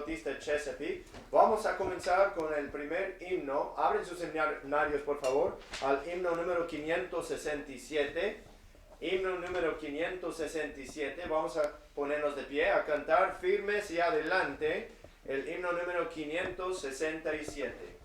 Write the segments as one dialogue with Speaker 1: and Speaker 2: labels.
Speaker 1: Bautista Chesapeake. Vamos a comenzar con el primer himno. Abren sus seminarios, por favor, al himno número 567. Himno número 567. Vamos a ponernos de pie, a cantar firmes y adelante. El himno número 567.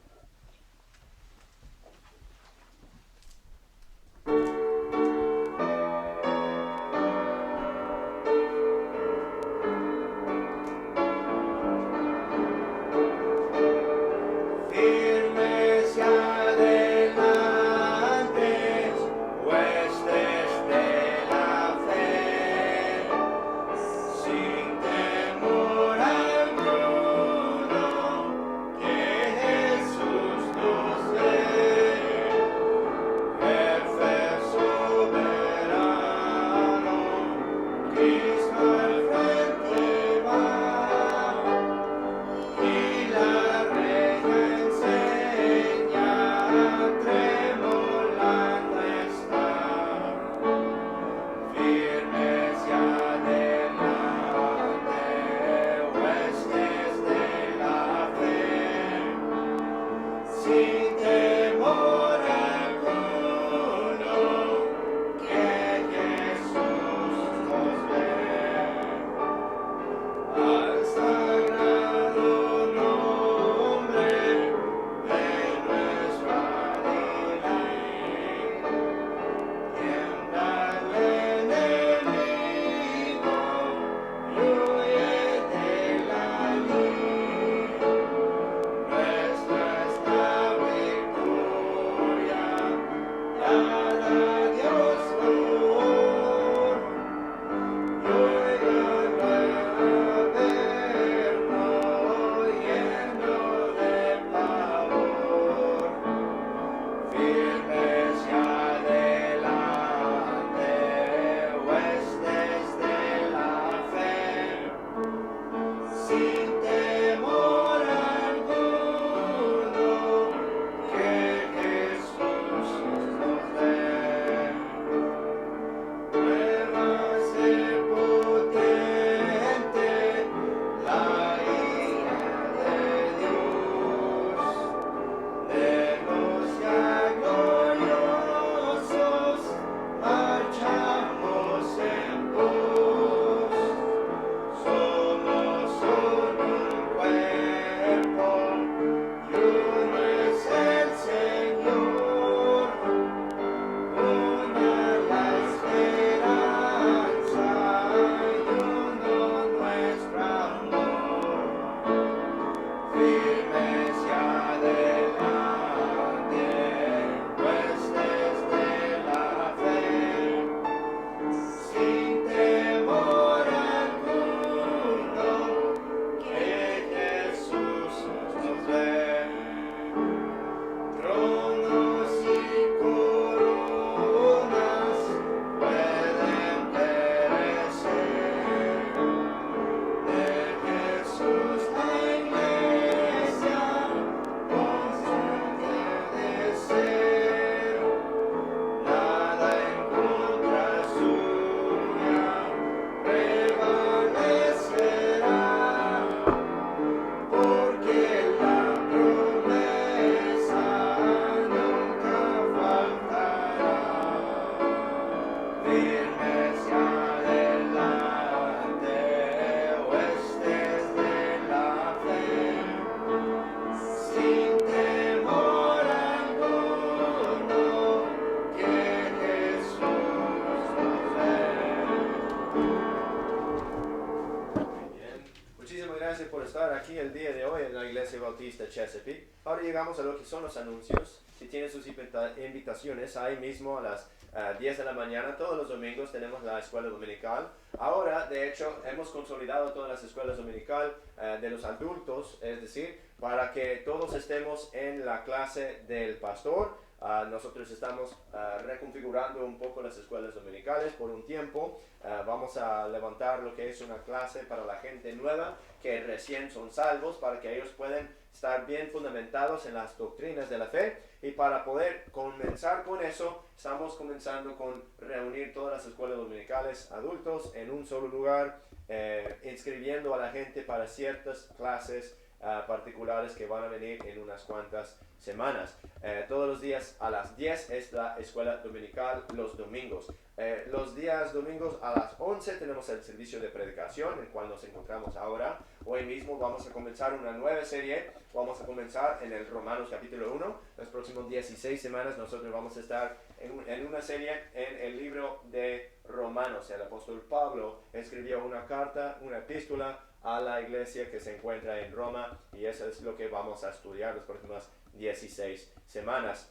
Speaker 1: Por estar aquí el día de hoy en la Iglesia Bautista Chesapeake. Ahora llegamos a lo que son los anuncios. Si tienen sus invitaciones, ahí mismo a las 10 de la mañana, todos los domingos tenemos la escuela dominical. Ahora, de hecho, hemos consolidado todas las escuelas dominical de los adultos, es decir, para que todos estemos en la clase del pastor. Nosotros estamos reconfigurando un poco las escuelas dominicales por un tiempo. Vamos a levantar lo que es una clase para la gente nueva que recién son salvos, para que ellos puedan estar bien fundamentados en las doctrinas de la fe Y para poder comenzar con eso, estamos comenzando con reunir todas las escuelas dominicales adultos en un solo lugar, inscribiendo a la gente para ciertas clases particulares que van a venir en unas cuantas semanas. Todos los días a las 10 es la escuela dominical los domingos. Los días domingos a las 11 tenemos el servicio de predicación, en el cual nos encontramos ahora. Hoy mismo vamos a comenzar una nueva serie. Vamos a comenzar en el Romanos capítulo 1. Las próximas 16 semanas nosotros vamos a estar en una serie en el libro de Romanos. El apóstol Pablo escribió una carta, una epístola a la iglesia que se encuentra en Roma, y eso es lo que vamos a estudiar las próximas 16 semanas.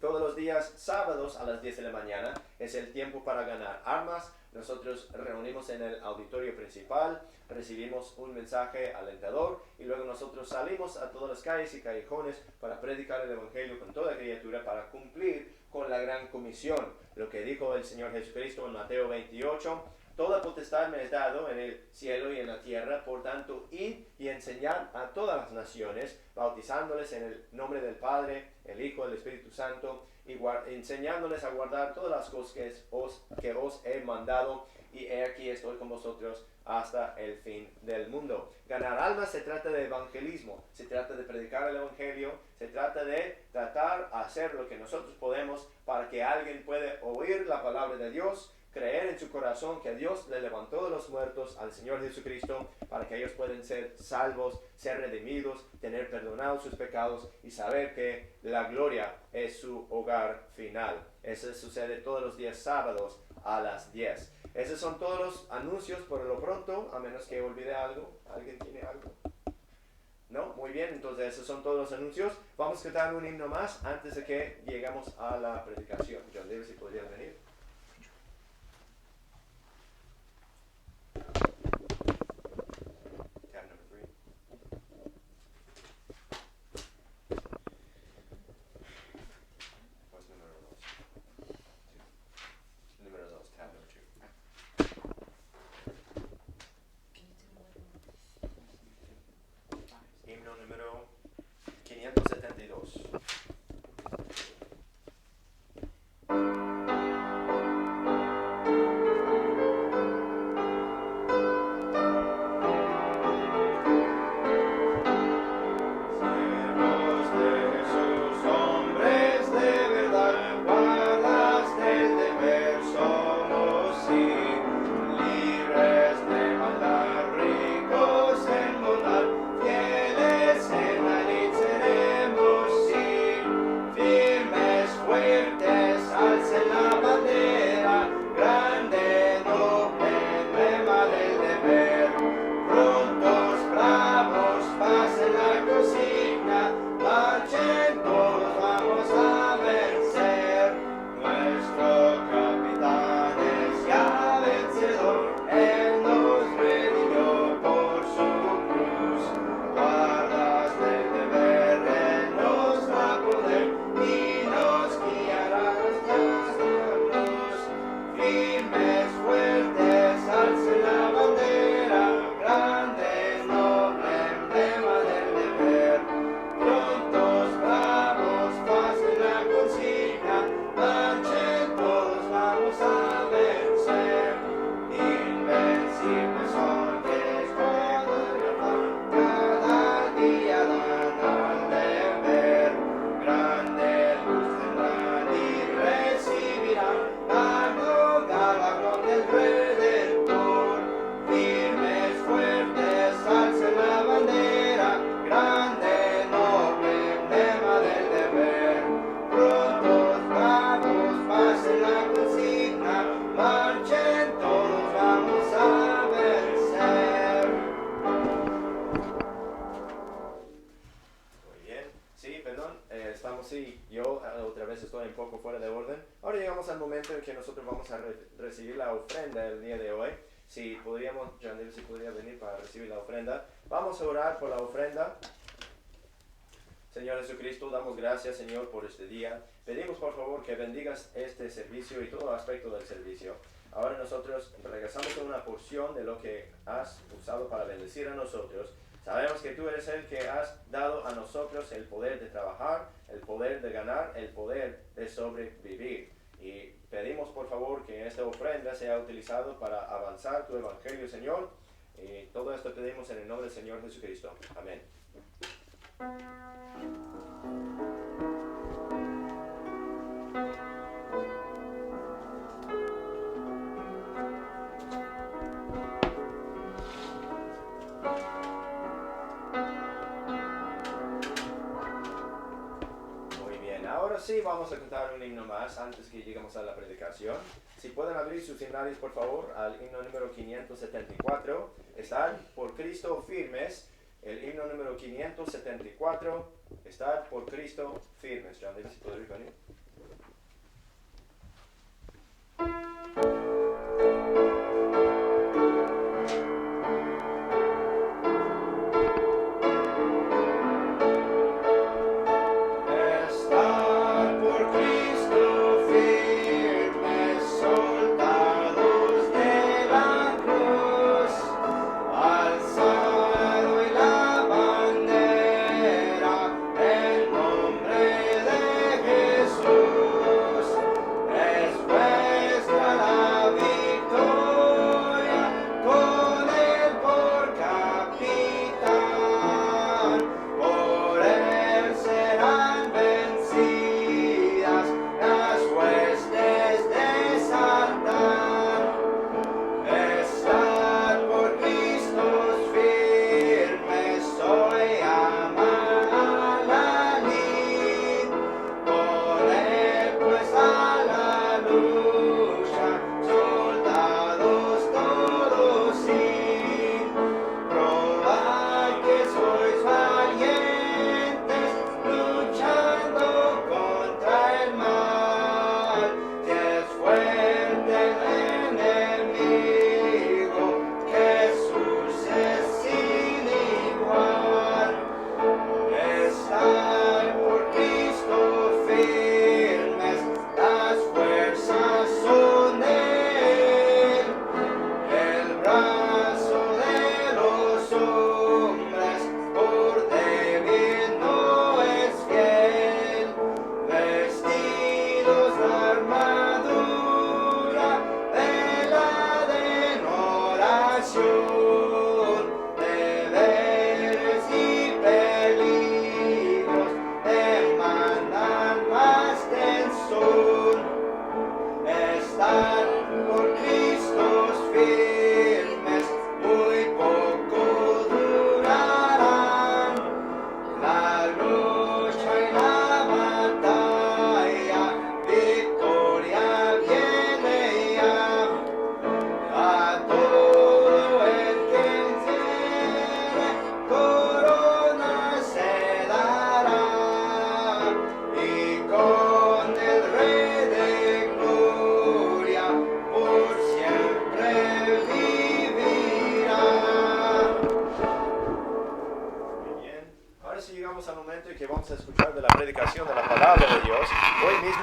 Speaker 1: Todos los días sábados a las 10 de la mañana es el tiempo para ganar armas. Nosotros reunimos en el auditorio principal, recibimos un mensaje alentador y luego nosotros salimos a todas las calles y callejones para predicar el evangelio con toda criatura, para cumplir con la gran comisión. Lo que dijo el Señor Jesucristo en Mateo 28: toda potestad me es dado en el cielo y en la tierra, por tanto, id y enseñad a todas las naciones, bautizándoles en el nombre del Padre, el Hijo, el Espíritu Santo, y enseñándoles a guardar todas las cosas que os he mandado, y he aquí estoy con vosotros hasta el fin del mundo. Ganar almas se trata de evangelismo, se trata de predicar el evangelio, se trata de tratar de hacer lo que nosotros podemos para que alguien pueda oír la palabra de Dios, creer en su corazón que Dios le levantó de los muertos al Señor Jesucristo, para que ellos puedan ser salvos, ser redimidos, tener perdonados sus pecados y saber que la gloria es su hogar final. Eso sucede todos los días sábados a las 10. Esos son todos los anuncios por lo pronto, a menos que olvide algo. ¿Alguien tiene algo? ¿No? Muy bien, entonces esos son todos los anuncios. Vamos a cantar un himno más antes de que lleguemos a la predicación. John David, si podrías venir. Himno número 572. Estoy un poco fuera de orden. Ahora llegamos al momento en que nosotros vamos a recibir la ofrenda el día de hoy. Si podríamos, Jandir, si podría venir para recibir la ofrenda. Vamos a orar por la ofrenda. Señor Jesucristo, damos gracias, Señor, por este día. Pedimos, por favor, que bendigas este servicio y todo aspecto del servicio. Ahora nosotros regresamos con una porción de lo que has usado para bendecir a nosotros. Sabemos que tú eres el que has dado a nosotros el poder de trabajar, el poder de ganar, el poder de sobrevivir. Y pedimos por favor que esta ofrenda sea utilizada para avanzar tu evangelio, Señor. Y todo esto pedimos en el nombre del Señor Jesucristo. Amén. Ahora sí, vamos a cantar un himno más antes que lleguemos a la predicación. Si pueden abrir sus himnarios, por favor, al himno número 574. Estar por Cristo firmes. El himno número 574. Estar por Cristo firmes. John David, si puedes venir.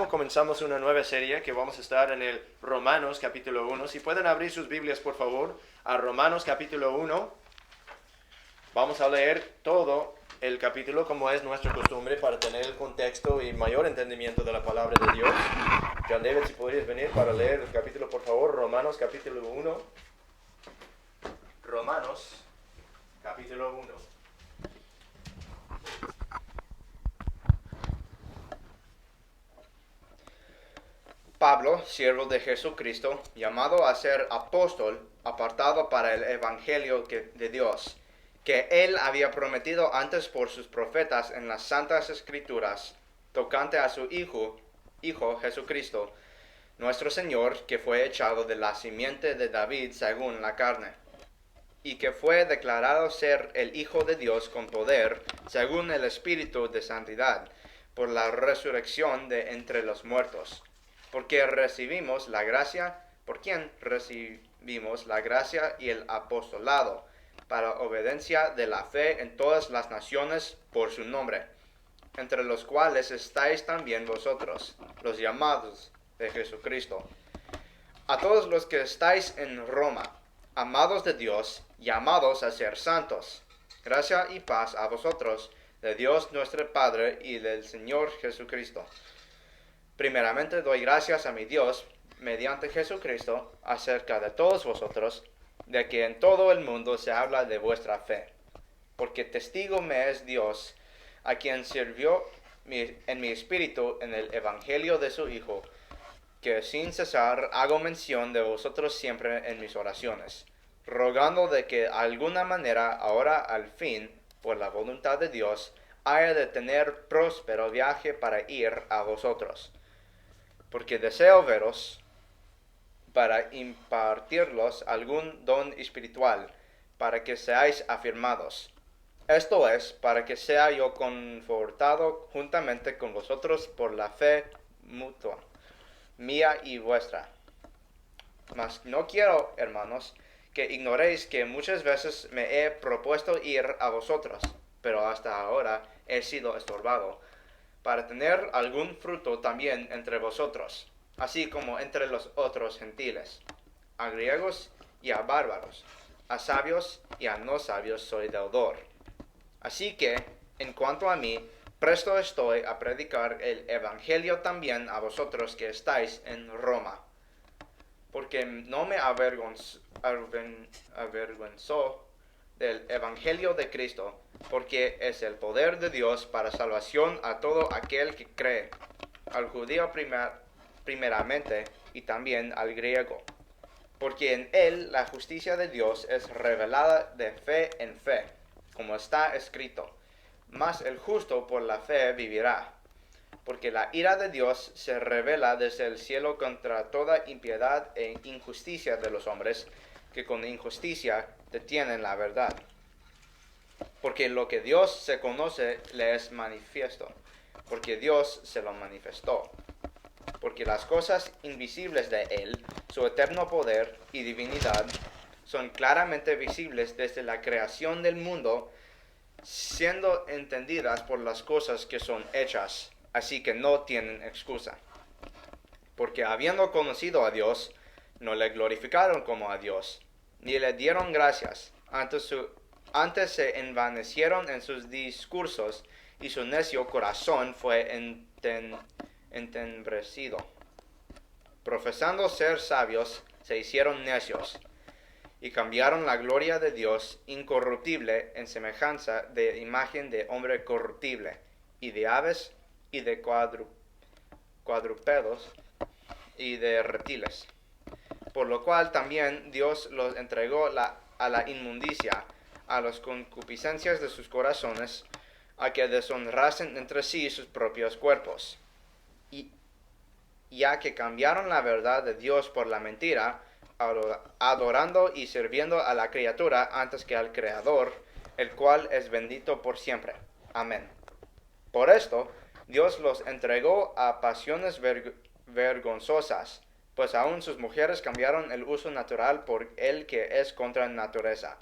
Speaker 1: Comenzamos una nueva serie que vamos a estar en el Romanos capítulo 1. Si pueden abrir sus Biblias, por favor, a Romanos capítulo 1. Vamos a leer todo el capítulo como es nuestra costumbre para tener el contexto y mayor entendimiento de la palabra de Dios. John David, si podrías venir para leer el capítulo, por favor. Romanos capítulo 1. Romanos capítulo 1.
Speaker 2: Pablo, siervo de Jesucristo, llamado a ser apóstol, apartado para el evangelio de Dios, que él había prometido antes por sus profetas en las santas escrituras, tocante a su Hijo Jesucristo, nuestro Señor, que fue echado de la simiente de David según la carne, y que fue declarado ser el Hijo de Dios con poder, según el Espíritu de santidad, por la resurrección de entre los muertos. Por quien recibimos la gracia y el apostolado, para obediencia de la fe en todas las naciones por su nombre, entre los cuales estáis también vosotros, los llamados de Jesucristo. A todos los que estáis en Roma, amados de Dios, llamados a ser santos, Gracia y paz a vosotros, de Dios nuestro Padre y del Señor Jesucristo. Primeramente doy gracias a mi Dios, mediante Jesucristo, acerca de todos vosotros, de que en todo el mundo se habla de vuestra fe. Porque testigo me es Dios, a quien sirvió en mi espíritu en el Evangelio de su Hijo, que sin cesar hago mención de vosotros siempre en mis oraciones, rogando de que de alguna manera ahora al fin, por la voluntad de Dios, haya de tener próspero viaje para ir a vosotros. Porque deseo veros para impartirlos algún don espiritual, para que seáis afirmados. Esto es, para que sea yo confortado juntamente con vosotros por la fe mutua, mía y vuestra. Mas no quiero, hermanos, que ignoréis que muchas veces me he propuesto ir a vosotros, pero hasta ahora he sido estorbado, para tener algún fruto también entre vosotros, así como entre los otros gentiles, a griegos y a bárbaros, a sabios y a no sabios soy deudor. Así que, en cuanto a mí, presto estoy a predicar el evangelio también a vosotros que estáis en Roma, porque no me avergüenzo del evangelio de Cristo, porque es el poder de Dios para salvación a todo aquel que cree, al judío primeramente y también al griego, porque en él la justicia de Dios es revelada de fe en fe, como está escrito, mas el justo por la fe vivirá. Porque la ira de Dios se revela desde el cielo contra toda impiedad e injusticia de los hombres, que con injusticia detienen la verdad. Porque lo que Dios se conoce le es manifiesto, porque Dios se lo manifestó. Porque las cosas invisibles de Él, su eterno poder y divinidad, son claramente visibles desde la creación del mundo, siendo entendidas por las cosas que son hechas, así que no tienen excusa. Porque habiendo conocido a Dios, no le glorificaron como a Dios, ni le dieron gracias, antes se envanecieron en sus discursos, y su necio corazón fue entenebrecido. Profesando ser sabios, se hicieron necios, y cambiaron la gloria de Dios incorruptible en semejanza de imagen de hombre corruptible, y de aves, y de cuadrúpedos, y de reptiles. Por lo cual también Dios los entregó a la inmundicia, a las concupiscencias de sus corazones, a que deshonrasen entre sí sus propios cuerpos. Y ya que cambiaron la verdad de Dios por la mentira, adorando y sirviendo a la criatura antes que al Creador, el cual es bendito por siempre. Amén. Por esto, Dios los entregó a pasiones vergonzosas, pues aún sus mujeres cambiaron el uso natural por el que es contra naturaleza.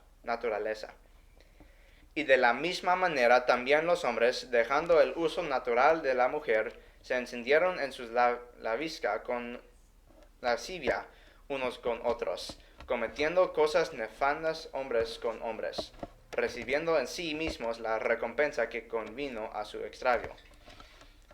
Speaker 2: Y de la misma manera también los hombres, dejando el uso natural de la mujer, se encendieron en sus lavisca con lascivia unos con otros, cometiendo cosas nefandas hombres con hombres, recibiendo en sí mismos la recompensa que convino a su extravío.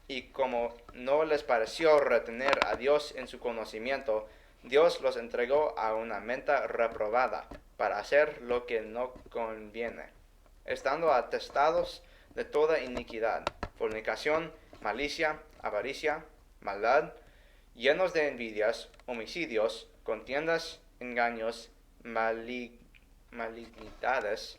Speaker 2: Y como no les pareció retener a Dios en su conocimiento, Dios los entregó a una mente reprobada, para hacer lo que no conviene, estando atestados de toda iniquidad, fornicación, malicia, avaricia, maldad, llenos de envidias, homicidios, contiendas, engaños, malignidades,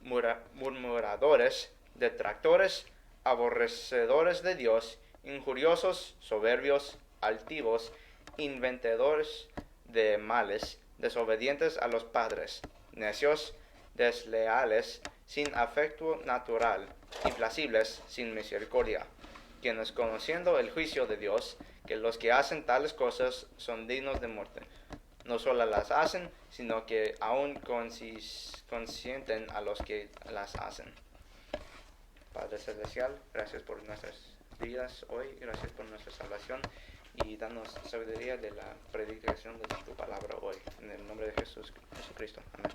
Speaker 2: murmuradores, detractores, aborrecedores de Dios, injuriosos, soberbios, altivos, inventadores de males, desobedientes a los padres, necios, desleales, sin afecto natural, implacibles, sin misericordia, quienes conociendo el juicio de Dios, que los que hacen tales cosas son dignos de muerte, no solo las hacen, sino que aún consienten a los que las hacen. Padre Celestial, gracias por nuestras vidas hoy, gracias por nuestra salvación y danos sabiduría de la predicación de tu palabra hoy. En el nombre de Jesucristo. Amén.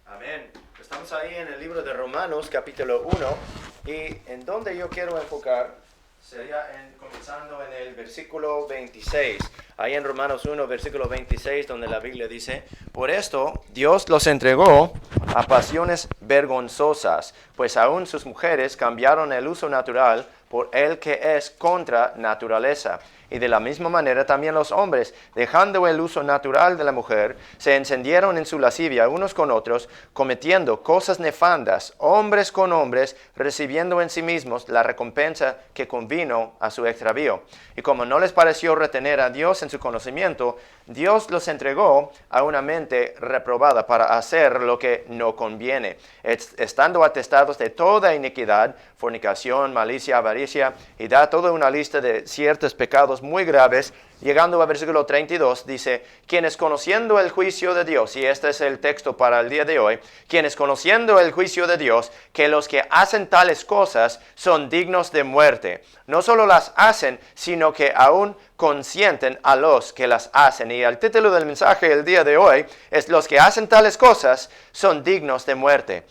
Speaker 1: Amén. Estamos ahí en el libro de Romanos, capítulo 1, y en donde yo quiero enfocar sería comenzando en el versículo 26. Ahí en Romanos 1, versículo 26, donde la Biblia dice: por esto Dios los entregó a pasiones vergonzosas, pues aún sus mujeres cambiaron el uso natural por el que es contra naturaleza. Y de la misma manera también los hombres, dejando el uso natural de la mujer, se encendieron en su lascivia unos con otros, cometiendo cosas nefandas, hombres con hombres, recibiendo en sí mismos la recompensa que convino a su extravío. Y como no les pareció retener a Dios en su conocimiento, Dios los entregó a una mente reprobada para hacer lo que no conviene, estando atestados de toda iniquidad, fornicación, malicia, avaricia, y da toda una lista de ciertos pecados muy graves. Llegando al versículo 32, dice: quienes conociendo el juicio de Dios, y este es el texto para el día de hoy, quienes conociendo el juicio de Dios, que los que hacen tales cosas son dignos de muerte, no solo las hacen, sino que aún consienten a los que las hacen. Y el título del mensaje el día de hoy es: los que hacen tales cosas son dignos de muerte.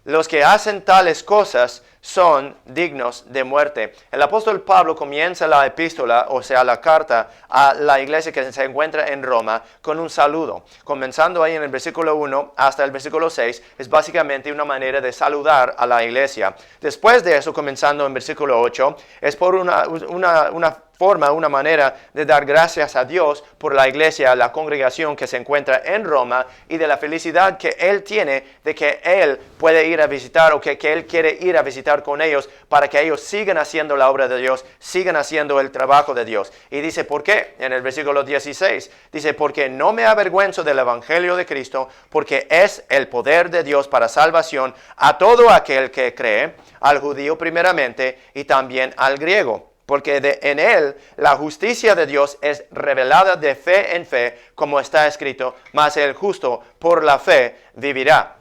Speaker 1: Los que hacen tales cosas son dignos de muerte. El apóstol Pablo comienza la epístola, o sea, la carta a la iglesia que se encuentra en Roma, con un saludo. Comenzando ahí en el versículo 1 hasta el versículo 6, es básicamente una manera de saludar a la iglesia. Después de eso, comenzando en versículo 8, es por una manera de dar gracias a Dios por la iglesia, la congregación que se encuentra en Roma, y de la felicidad que Él tiene de que Él puede ir a visitar, o que Él quiere ir a visitar con ellos, para que ellos sigan haciendo la obra de Dios, sigan haciendo el trabajo de Dios. Y dice, ¿por qué? En el versículo 16, dice: porque no me avergüenzo del evangelio de Cristo, porque es el poder de Dios para salvación a todo aquel que cree, al judío primeramente, y también al griego. Porque en él la justicia de Dios es revelada de fe en fe, como está escrito: mas el justo por la fe vivirá.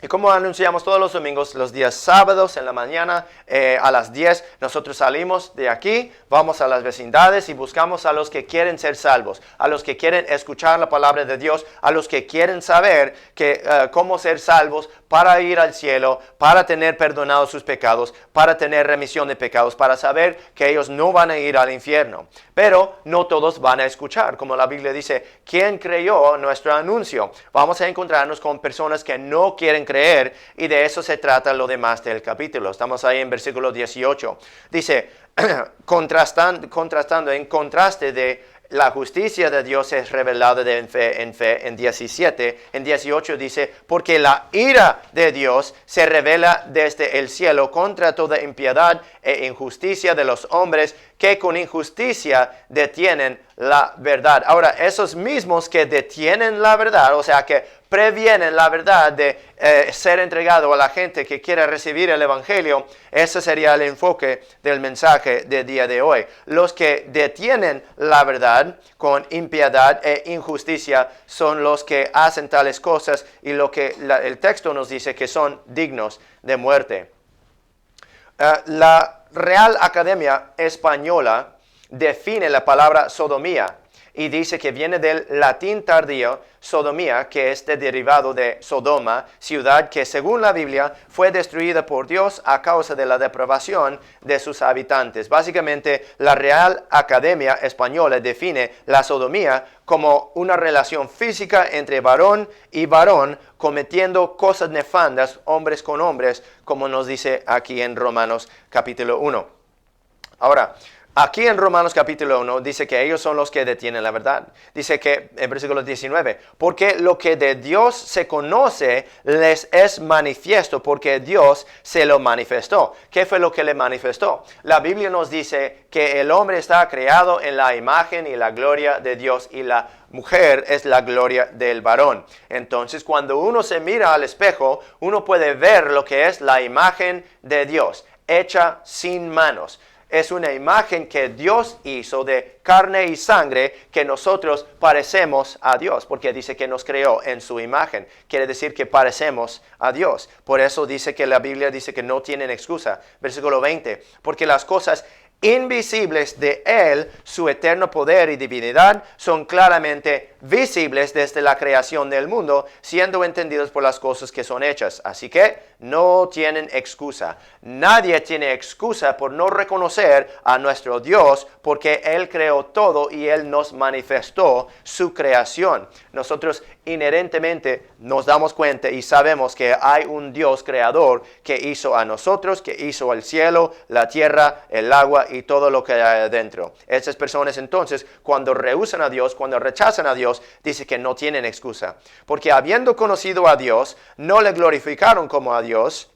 Speaker 1: Y como anunciamos todos los domingos, los días sábados en la mañana a las 10, nosotros salimos de aquí, vamos a las vecindades y buscamos a los que quieren ser salvos, a los que quieren escuchar la palabra de Dios, a los que quieren saber cómo ser salvos para ir al cielo, para tener perdonados sus pecados, para tener remisión de pecados, para saber que ellos no van a ir al infierno. Pero no todos van a escuchar, como la Biblia dice: ¿quién creyó nuestro anuncio? Vamos a encontrarnos con personas que no quieren creer, y de eso se trata lo demás del capítulo. Estamos ahí en versículo 18. Dice, contrastando, en contraste de la justicia de Dios es revelada de en fe, en 17. En 18 dice: porque la ira de Dios se revela desde el cielo contra toda impiedad e injusticia de los hombres, que con injusticia detienen la verdad. Ahora, esos mismos que detienen la verdad, o sea, que previenen la verdad de ser entregado a la gente que quiera recibir el evangelio, ese sería el enfoque del mensaje del día de hoy. Los que detienen la verdad con impiedad e injusticia son los que hacen tales cosas, y lo que el texto nos dice que son dignos de muerte. La Real Academia Española define la palabra sodomía y dice que viene del latín tardío sodomía, que es derivado de Sodoma, ciudad que según la Biblia fue destruida por Dios a causa de la depravación de sus habitantes. Básicamente, la Real Academia Española define la sodomía como una relación física entre varón y varón, cometiendo cosas nefandas, hombres con hombres, como nos dice aquí en Romanos capítulo 1. Ahora, aquí en Romanos capítulo 1 dice que ellos son los que detienen la verdad. Dice que en versículo 19, porque lo que de Dios se conoce les es manifiesto, porque Dios se lo manifestó. ¿Qué fue lo que le manifestó? La Biblia nos dice que el hombre está creado en la imagen y la gloria de Dios, y la mujer es la gloria del varón. Entonces, cuando uno se mira al espejo, uno puede ver lo que es la imagen de Dios, hecha sin manos. Es una imagen que Dios hizo de carne y sangre, que nosotros parecemos a Dios, porque dice que nos creó en su imagen. Quiere decir que parecemos a Dios. Por eso dice que la Biblia dice que no tienen excusa. Versículo 20, porque las cosas
Speaker 3: invisibles de Él, su eterno poder y divinidad, son claramente visibles desde la creación del mundo, siendo entendidos por las cosas que son hechas. Así que no tienen excusa. Nadie tiene excusa por no reconocer a nuestro Dios, porque Él creó todo y Él nos manifestó su creación. Nosotros inherentemente nos damos cuenta y sabemos que hay un Dios creador que hizo a nosotros, que hizo el cielo, la tierra, el agua y todo lo que hay adentro. Estas personas entonces, cuando rehúsan a Dios, cuando rechazan a Dios, dice que no tienen excusa. Porque habiendo conocido a Dios, no le glorificaron como a Dios,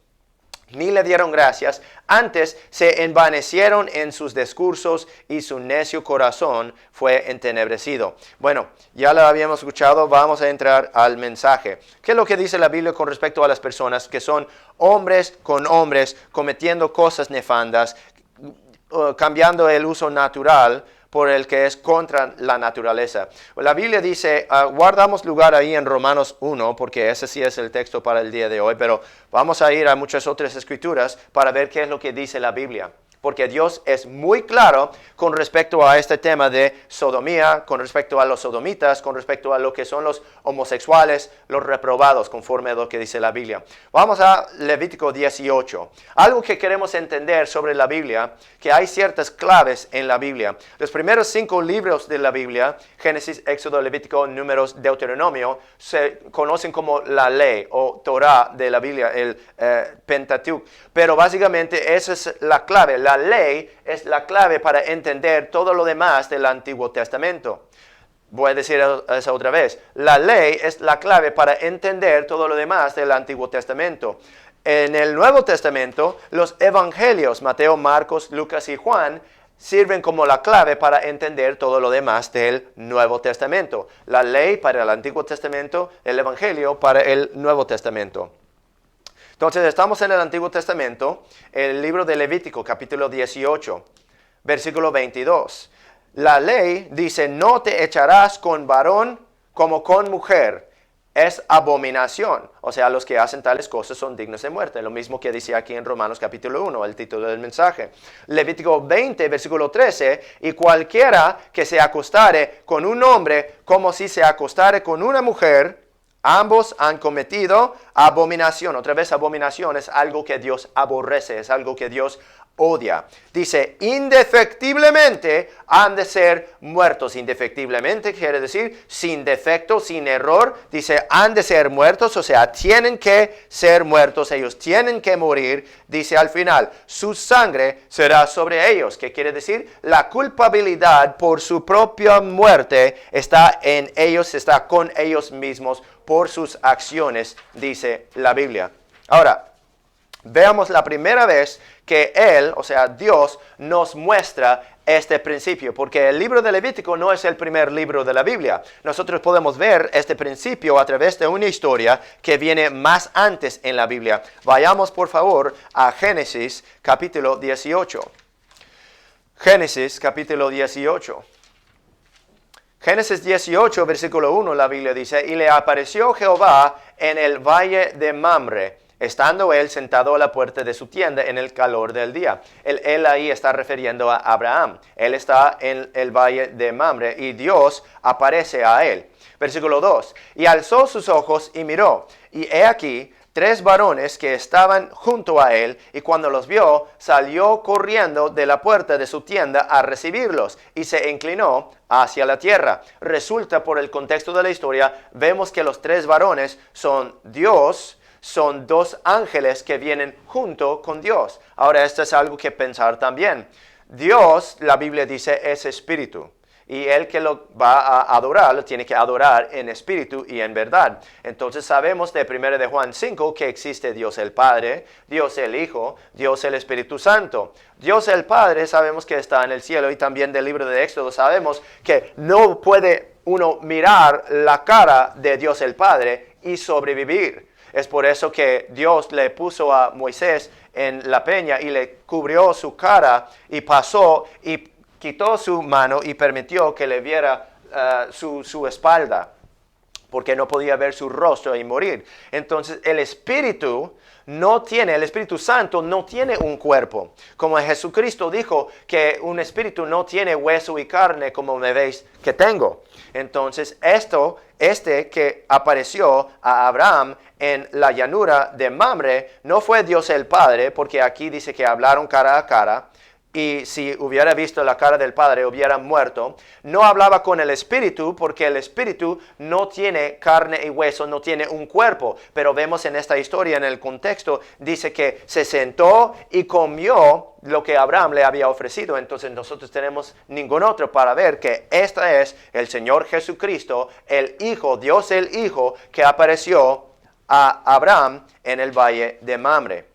Speaker 3: ni le dieron gracias, antes se envanecieron en sus discursos y su necio corazón fue entenebrecido. Bueno, ya lo habíamos escuchado, vamos a entrar al mensaje. ¿Qué es lo que dice la Biblia con respecto a las personas que son hombres con hombres cometiendo cosas nefandas, cambiando el uso natural por el que es contra la naturaleza? La Biblia dice, guardamos lugar ahí en Romanos 1, porque ese sí es el texto para el día de hoy, pero vamos a ir a muchas otras escrituras para ver qué es lo que dice la Biblia. Porque Dios es muy claro con respecto a este tema de sodomía, con respecto a los sodomitas, con respecto a lo que son los homosexuales, los reprobados, conforme a lo que dice la Biblia. Vamos a Levítico 18. Algo que queremos entender sobre la Biblia, que hay ciertas claves en la Biblia. Los primeros 5 libros de la Biblia, Génesis, Éxodo, Levítico, Números, Deuteronomio, se conocen como la ley o Torah de la Biblia, el Pentateuch. Pero básicamente esa es la clave. La ley es la clave para entender todo lo demás del Antiguo Testamento. Voy a decir eso otra vez. La ley es la clave para entender todo lo demás del Antiguo Testamento. En el Nuevo Testamento, los evangelios, Mateo, Marcos, Lucas y Juan, sirven como la clave para entender todo lo demás del Nuevo Testamento. La ley para el Antiguo Testamento, el evangelio para el Nuevo Testamento. Entonces estamos en el Antiguo Testamento, el libro de Levítico, capítulo 18, versículo 22. La ley dice, no te echarás con varón como con mujer. Es abominación. O sea, los que hacen tales cosas son dignos de muerte. Lo mismo que dice aquí en Romanos capítulo 1, el título del mensaje. Levítico 20, versículo 13. Y cualquiera que se acostare con un hombre como si se acostare con una mujer, ambos han cometido abominación. Otra vez, abominación es algo que Dios aborrece, es algo que Dios odia. Dice, indefectiblemente han de ser muertos. Indefectiblemente quiere decir sin defecto, sin error. Dice, han de ser muertos, o sea, tienen que ser muertos, ellos tienen que morir. Dice al final, su sangre será sobre ellos. ¿Qué quiere decir? La culpabilidad por su propia muerte está en ellos, está con ellos mismos por sus acciones, dice la Biblia. Ahora, veamos la primera vez que Él, o sea, Dios, nos muestra este principio, porque el libro de Levítico no es el primer libro de la Biblia. Nosotros podemos ver este principio a través de una historia que viene más antes en la Biblia. Vayamos, por favor, a Génesis, capítulo 18. Génesis, capítulo 18. Génesis 18, versículo 1, la Biblia dice, y le apareció Jehová en el valle de Mamre, estando él sentado a la puerta de su tienda en el calor del día. Él ahí está refiriendo a Abraham. Él está en el valle de Mamre y Dios aparece a él. Versículo 2, y alzó sus ojos y miró, y he aquí 3 varones que estaban junto a él, y cuando los vio, salió corriendo de la puerta de su tienda a recibirlos, y se inclinó hacia la tierra. Resulta, por el contexto de la historia, vemos que los 3 varones son Dios, son 2 ángeles que vienen junto con Dios. Ahora, esto es algo que pensar también. Dios, la Biblia dice, es espíritu. Y el que lo va a adorar, lo tiene que adorar en espíritu y en verdad. Entonces sabemos de 1 de Juan 5 que existe Dios el Padre, Dios el Hijo, Dios el Espíritu Santo. Dios el Padre sabemos que está en el cielo, y también del libro de Éxodo sabemos que no puede uno mirar la cara de Dios el Padre y sobrevivir. Es por eso que Dios le puso a Moisés en la peña y le cubrió su cara y pasó y quitó su mano y permitió que le viera su espalda. porque no podía ver su rostro y morir. Entonces el Espíritu el Espíritu Santo no tiene un cuerpo. Como Jesucristo dijo que un espíritu no tiene hueso y carne como me veis que tengo. Entonces este que apareció a Abraham en la llanura de Mamre no fue Dios el Padre, porque aquí dice que hablaron cara a cara. Y si hubiera visto la cara del Padre, hubiera muerto. No hablaba con el Espíritu, porque el Espíritu no tiene carne y hueso, no tiene un cuerpo. Pero vemos en esta historia, en el contexto, dice que se sentó y comió lo que Abraham le había ofrecido. Entonces nosotros tenemos ningún otro para ver que este es el Señor Jesucristo, el Hijo, Dios el Hijo, que apareció a Abraham en el valle de Mamre.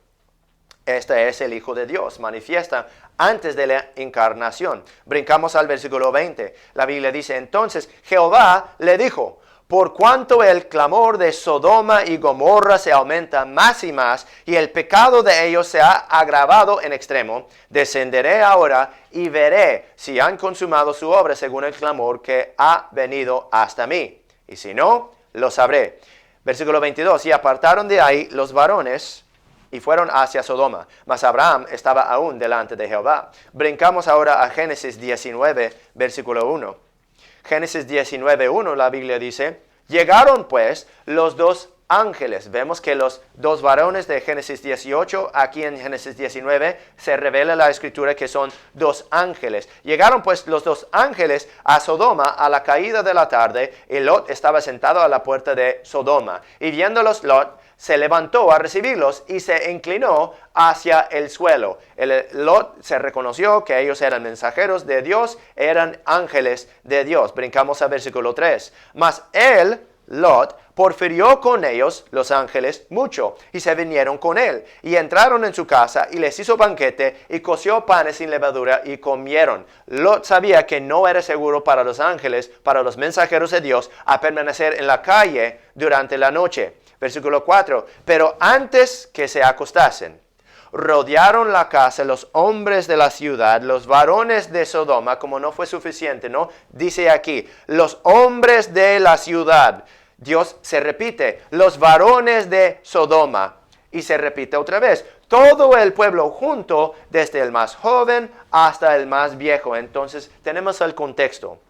Speaker 3: Este es el Hijo de Dios, manifiesta antes de la encarnación. Brincamos al versículo 20. La Biblia dice, entonces Jehová le dijo, por cuanto el clamor de Sodoma y Gomorra se aumenta más y más, y el pecado de ellos se ha agravado en extremo, descenderé ahora y veré si han consumado su obra según el clamor que ha venido hasta mí. Y si no, lo sabré. Versículo 22, y apartaron de ahí los varones y fueron hacia Sodoma, mas Abraham estaba aún delante de Jehová. Brincamos ahora a Génesis 19, versículo 1. Génesis 19, 1, la Biblia dice, llegaron pues los dos ángeles. Vemos que los dos varones de Génesis 18, aquí en Génesis 19, se revela la escritura que son dos ángeles. Llegaron pues los dos ángeles a Sodoma a la caída de la tarde, y Lot estaba sentado a la puerta de Sodoma. Y viéndolos Lot, se levantó a recibirlos y se inclinó hacia el suelo. Lot se reconoció que ellos eran mensajeros de Dios, eran ángeles de Dios. Brincamos a versículo 3. Mas él, Lot, porfirió con ellos, los ángeles, mucho, y se vinieron con él, y entraron en su casa, y les hizo banquete, y coció panes sin levadura, y comieron. Lot sabía que no era seguro para los ángeles, para los mensajeros de Dios, a permanecer en la calle durante la noche. Versículo 4, pero antes que se acostasen, rodearon la casa los hombres de la ciudad, los varones de Sodoma, como no fue suficiente, ¿no? Dice aquí, los hombres de la ciudad. Dios se repite, los varones de Sodoma. Y se repite otra vez, todo el pueblo junto, desde el más joven hasta el más viejo. Entonces tenemos el contexto.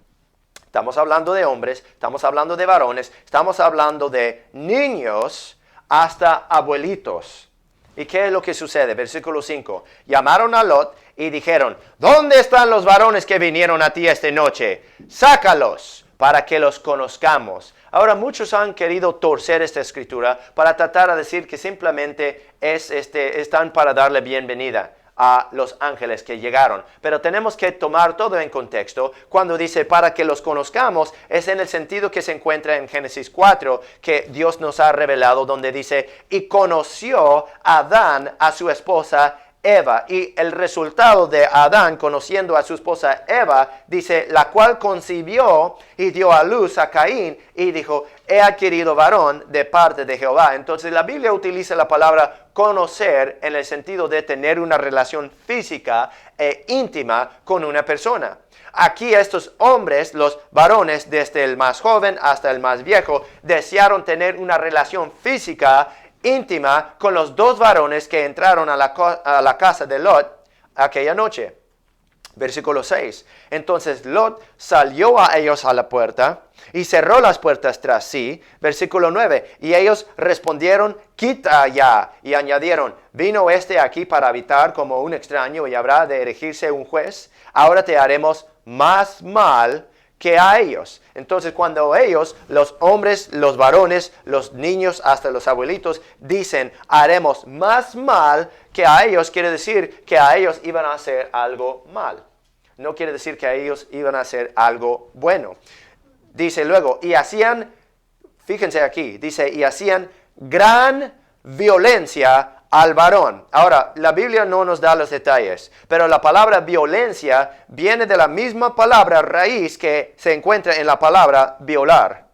Speaker 3: Estamos hablando de hombres, estamos hablando de varones, estamos hablando de niños hasta abuelitos. ¿Y qué es lo que sucede? Versículo 5. Llamaron a Lot y dijeron, ¿dónde están los varones que vinieron a ti esta noche? Sácalos para que los conozcamos. Ahora muchos han querido torcer esta escritura para tratar de decir que simplemente están para darle bienvenida a los ángeles que llegaron. Pero tenemos que tomar todo en contexto. Cuando dice para que los conozcamos, es en el sentido que se encuentra en Génesis 4, que Dios nos ha revelado, donde dice, y conoció Adán a su esposa Eva. Y el resultado de Adán conociendo a su esposa Eva, dice, la cual concibió y dio a luz a Caín, y dijo, he adquirido varón de parte de Jehová. Entonces la Biblia utiliza la palabra conocer en el sentido de tener una relación física e íntima con una persona. Aquí estos hombres, los varones, desde el más joven hasta el más viejo, desearon tener una relación física íntima con los dos varones que entraron a la casa de Lot aquella noche. Versículo 6. Entonces Lot salió a ellos a la puerta y cerró las puertas tras sí. Versículo 9. Y ellos respondieron, quita ya. Y añadieron, ¿vino este aquí para habitar como un extraño y habrá de erigirse un juez? Ahora te haremos más mal que a ellos. Entonces cuando ellos, los hombres, los varones, los niños, hasta los abuelitos, dicen, haremos más mal que a ellos, quiere decir que a ellos iban a hacer algo mal. No quiere decir que a ellos iban a hacer algo bueno. Dice luego, y hacían, fíjense aquí, dice, y hacían gran violencia al varón. Ahora, la Biblia no nos da los detalles, pero la palabra violencia viene de la misma palabra raíz que se encuentra en la palabra violar.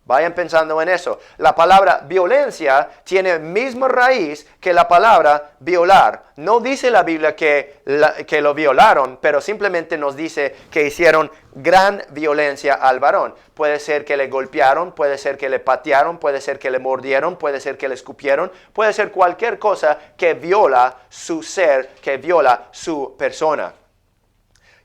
Speaker 3: Vayan pensando en eso. La palabra violencia tiene misma raíz que la palabra violar. No dice la Biblia que lo violaron, pero simplemente nos dice que hicieron gran violencia al varón. Puede ser que le golpearon, puede ser que le patearon, puede ser que le mordieron, puede ser que le escupieron, puede ser cualquier cosa que viola su ser, que viola su persona.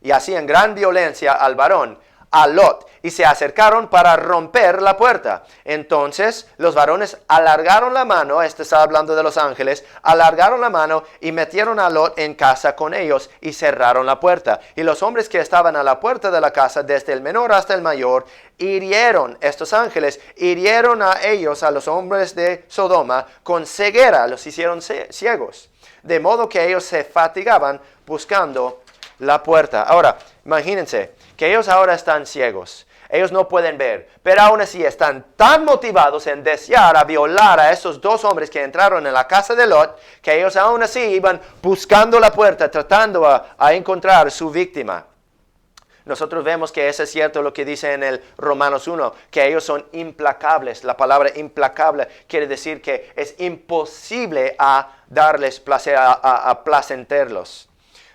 Speaker 3: Y hacían gran violencia al varón, a Lot, y se acercaron para romper la puerta. Entonces los varones alargaron la mano, este está hablando de los ángeles, alargaron la mano y metieron a Lot en casa con ellos y cerraron la puerta. Y los hombres que estaban a la puerta de la casa, desde el menor hasta el mayor, estos ángeles hirieron a ellos, a los hombres de Sodoma, con ceguera, los hicieron ciegos, de modo que ellos se fatigaban buscando la puerta. Ahora, imagínense que ellos ahora están ciegos. Ellos no pueden ver, pero aún así están tan motivados en desear a violar a esos dos hombres que entraron en la casa de Lot, que ellos aún así iban buscando la puerta, tratando a encontrar su víctima. Nosotros vemos que eso es cierto lo que dice en el Romanos 1, que ellos son implacables. La palabra implacable quiere decir que es imposible a darles placer, a placenterlos.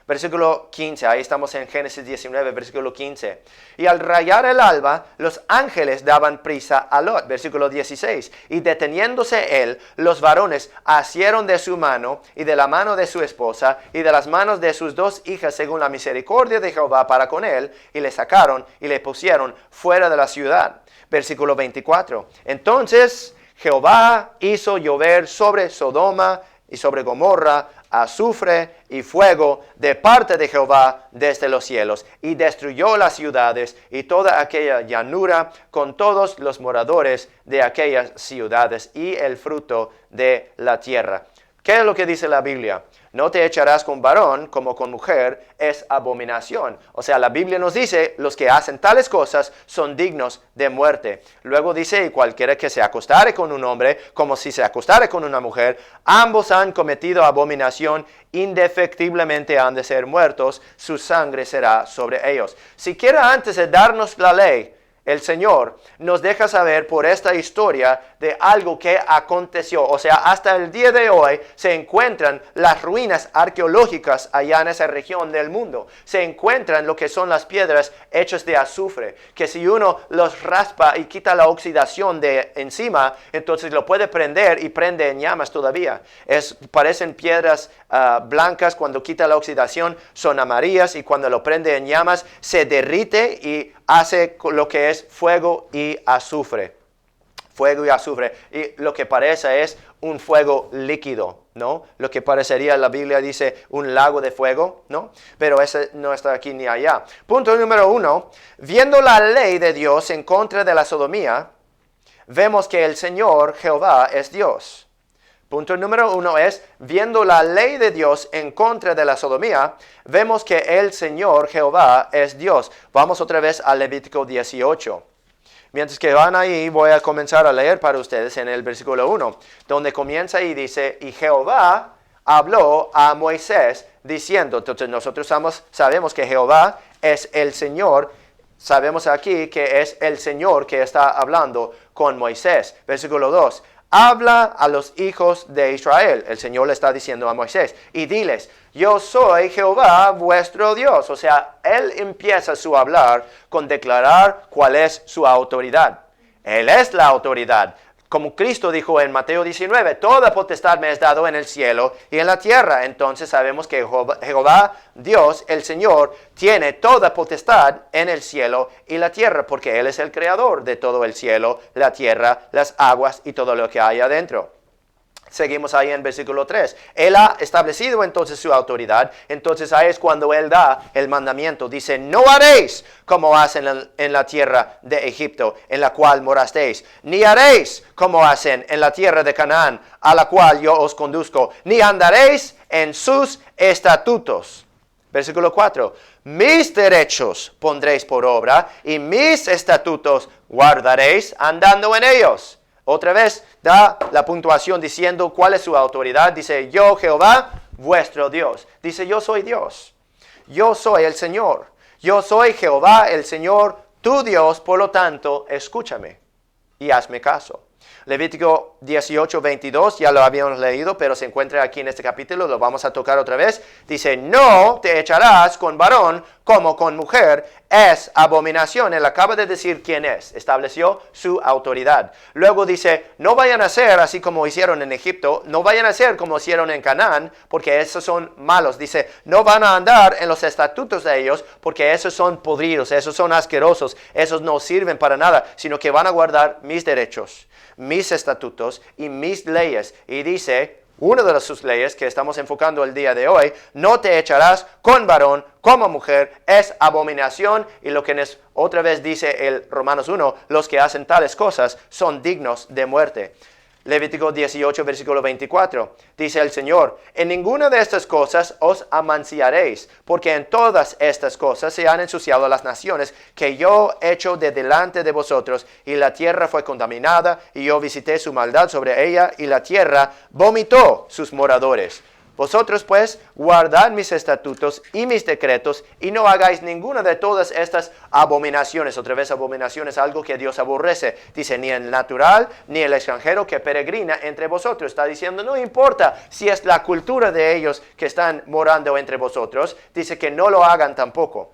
Speaker 3: Versículo 15, ahí estamos en Génesis 19, versículo 15. Y al rayar el alba, los ángeles daban prisa a Lot. Versículo 16. Y deteniéndose él, los varones asieron de su mano y de la mano de su esposa y de las manos de sus dos hijas según la misericordia de Jehová para con él, y le sacaron y le pusieron fuera de la ciudad. Versículo 24. Entonces Jehová hizo llover sobre Sodoma y sobre Gomorra azufre y fuego de parte de Jehová desde los cielos, y destruyó las ciudades y toda aquella llanura con todos los moradores de aquellas ciudades y el fruto de la tierra. ¿Qué es lo que dice la Biblia? No te echarás con varón como con mujer, es abominación. O sea, la Biblia nos dice, los que hacen tales cosas son dignos de muerte. Luego dice, y cualquiera que se acostare con un hombre, como si se acostare con una mujer, ambos han cometido abominación, indefectiblemente han de ser muertos, su sangre será sobre ellos. Siquiera antes de darnos la ley, el Señor nos deja saber por esta historia de algo que aconteció. O sea, hasta el día de hoy se encuentran las ruinas arqueológicas allá en esa región del mundo. Se encuentran lo que son las piedras hechas de azufre, que si uno los raspa y quita la oxidación de encima, entonces lo puede prender y prende en llamas todavía. Parecen piedras blancas, cuando quita la oxidación son amarillas, y cuando lo prende en llamas se derrite y hace lo que es fuego y azufre. Fuego y azufre. Y lo que parece es un fuego líquido, ¿no? Lo que parecería, la Biblia dice, un lago de fuego, ¿no? Pero ese no está aquí ni allá. Punto número 1. Viendo la ley de Dios en contra de la sodomía, vemos que el Señor Jehová es Dios. Punto número 1 es, viendo la ley de Dios en contra de la sodomía, vemos que el Señor Jehová es Dios. Vamos otra vez a Levítico 18. Mientras que van ahí, voy a comenzar a leer para ustedes en el versículo 1, donde comienza y dice, y Jehová habló a Moisés diciendo. Entonces nosotros sabemos que Jehová es el Señor. Sabemos aquí que es el Señor que está hablando con Moisés. Versículo 2. Habla a los hijos de Israel. El Señor le está diciendo a Moisés. Y diles, yo soy Jehová vuestro Dios. O sea, Él empieza su hablar con declarar cuál es su autoridad. Él es la autoridad. Como Cristo dijo en Mateo 19, toda potestad me es dado en el cielo y en la tierra. Entonces sabemos que Jehová, Dios, el Señor, tiene toda potestad en el cielo y la tierra, porque Él es el creador de todo el cielo, la tierra, las aguas y todo lo que hay adentro. Seguimos ahí en versículo 3. Él ha establecido entonces su autoridad. Entonces ahí es cuando Él da el mandamiento. Dice, no haréis como hacen en la tierra de Egipto, en la cual morasteis. Ni haréis como hacen en la tierra de Canaán, a la cual yo os conduzco. Ni andaréis en sus estatutos. Versículo 4. Mis derechos pondréis por obra y mis estatutos guardaréis andando en ellos. Otra vez da la puntuación diciendo cuál es su autoridad. Dice, yo Jehová, vuestro Dios. Dice, yo soy Dios. Yo soy el Señor. Yo soy Jehová, el Señor, tu Dios. Por lo tanto, escúchame. y hazme caso. Levítico 18:22, ya lo habíamos leído, pero se encuentra aquí en este capítulo, lo vamos a tocar otra vez. Dice, no te echarás con varón como con mujer, es abominación. Él acaba de decir quién es, estableció su autoridad. Luego dice, no vayan a ser así como hicieron en Egipto, no vayan a ser como hicieron en Canaán, porque esos son malos. Dice, no van a andar en los estatutos de ellos, porque esos son podridos, esos son asquerosos, esos no sirven para nada, sino que van a guardar mis derechos, mis estatutos y mis leyes. Y dice, una de sus leyes que estamos enfocando el día de hoy, no te echarás con varón como mujer, es abominación. Y lo que otra vez dice el Romanos 1, los que hacen tales cosas son dignos de muerte. Levítico 18, versículo 24, dice el Señor, en ninguna de estas cosas os amanciaréis, porque en todas estas cosas se han ensuciado las naciones que yo echo de delante de vosotros, y la tierra fue contaminada, y yo visité su maldad sobre ella, y la tierra vomitó sus moradores. Vosotros pues guardad mis estatutos y mis decretos y no hagáis ninguna de todas estas abominaciones. Otra vez, abominación es algo que Dios aborrece. Dice, ni el natural ni el extranjero que peregrina entre vosotros. Está diciendo, no importa si es la cultura de ellos que están morando entre vosotros. Dice que no lo hagan tampoco.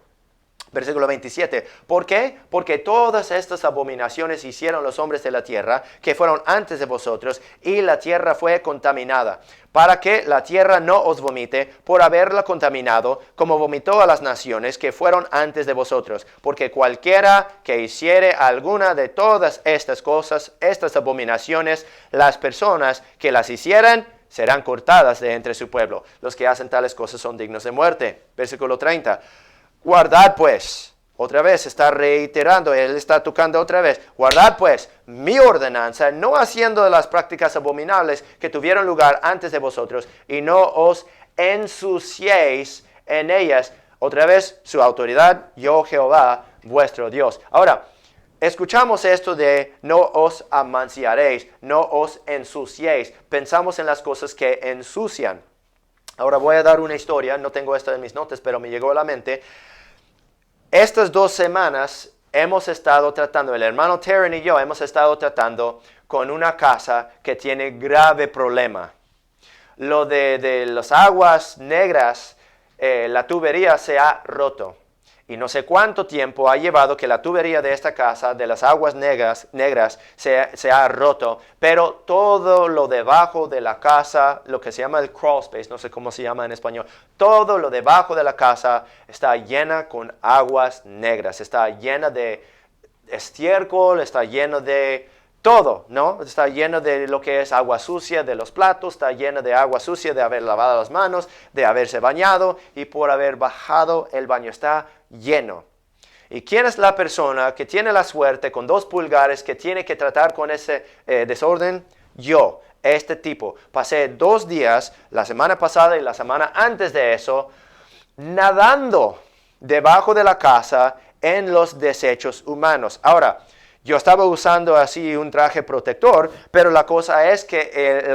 Speaker 3: Versículo 27. ¿Por qué? Porque todas estas abominaciones hicieron los hombres de la tierra, que fueron antes de vosotros, y la tierra fue contaminada, para que la tierra no os vomite por haberla contaminado, como vomitó a las naciones que fueron antes de vosotros. Porque cualquiera que hiciere alguna de todas estas cosas, estas abominaciones, las personas que las hicieran, serán cortadas de entre su pueblo. Los que hacen tales cosas son dignos de muerte. Versículo 30. Guardad pues, otra vez está reiterando, él está tocando otra vez, guardad pues mi ordenanza, no haciendo las prácticas abominables que tuvieron lugar antes de vosotros, y no os ensuciéis en ellas. Otra vez su autoridad, yo Jehová, vuestro Dios. Ahora, escuchamos esto de no os amanciaréis, no os ensuciéis. Pensamos en las cosas que ensucian. Ahora voy a dar una historia, no tengo esto en mis notas, pero me llegó a la mente. Estas 2 semanas hemos estado tratando, el hermano Terren y yo hemos estado tratando con una casa que tiene grave problema. Lo de las aguas negras, la tubería se ha roto. Y no sé cuánto tiempo ha llevado que la tubería de esta casa, de las aguas negras se ha roto, pero todo lo debajo de la casa, lo que se llama el crawl space, no sé cómo se llama en español, todo lo debajo de la casa está llena con aguas negras, está llena de estiércol, está lleno de todo, ¿no? Está lleno de lo que es agua sucia de los platos, está lleno de agua sucia de haber lavado las manos, de haberse bañado, y por haber bajado el baño está lleno. ¿Y quién es la persona que tiene la suerte con 2 pulgares que tiene que tratar con ese desorden? Yo, este tipo. Pasé 2 días, la semana pasada y la semana antes de eso, nadando debajo de la casa en los desechos humanos. Ahora, yo estaba usando así un traje protector, pero la cosa es que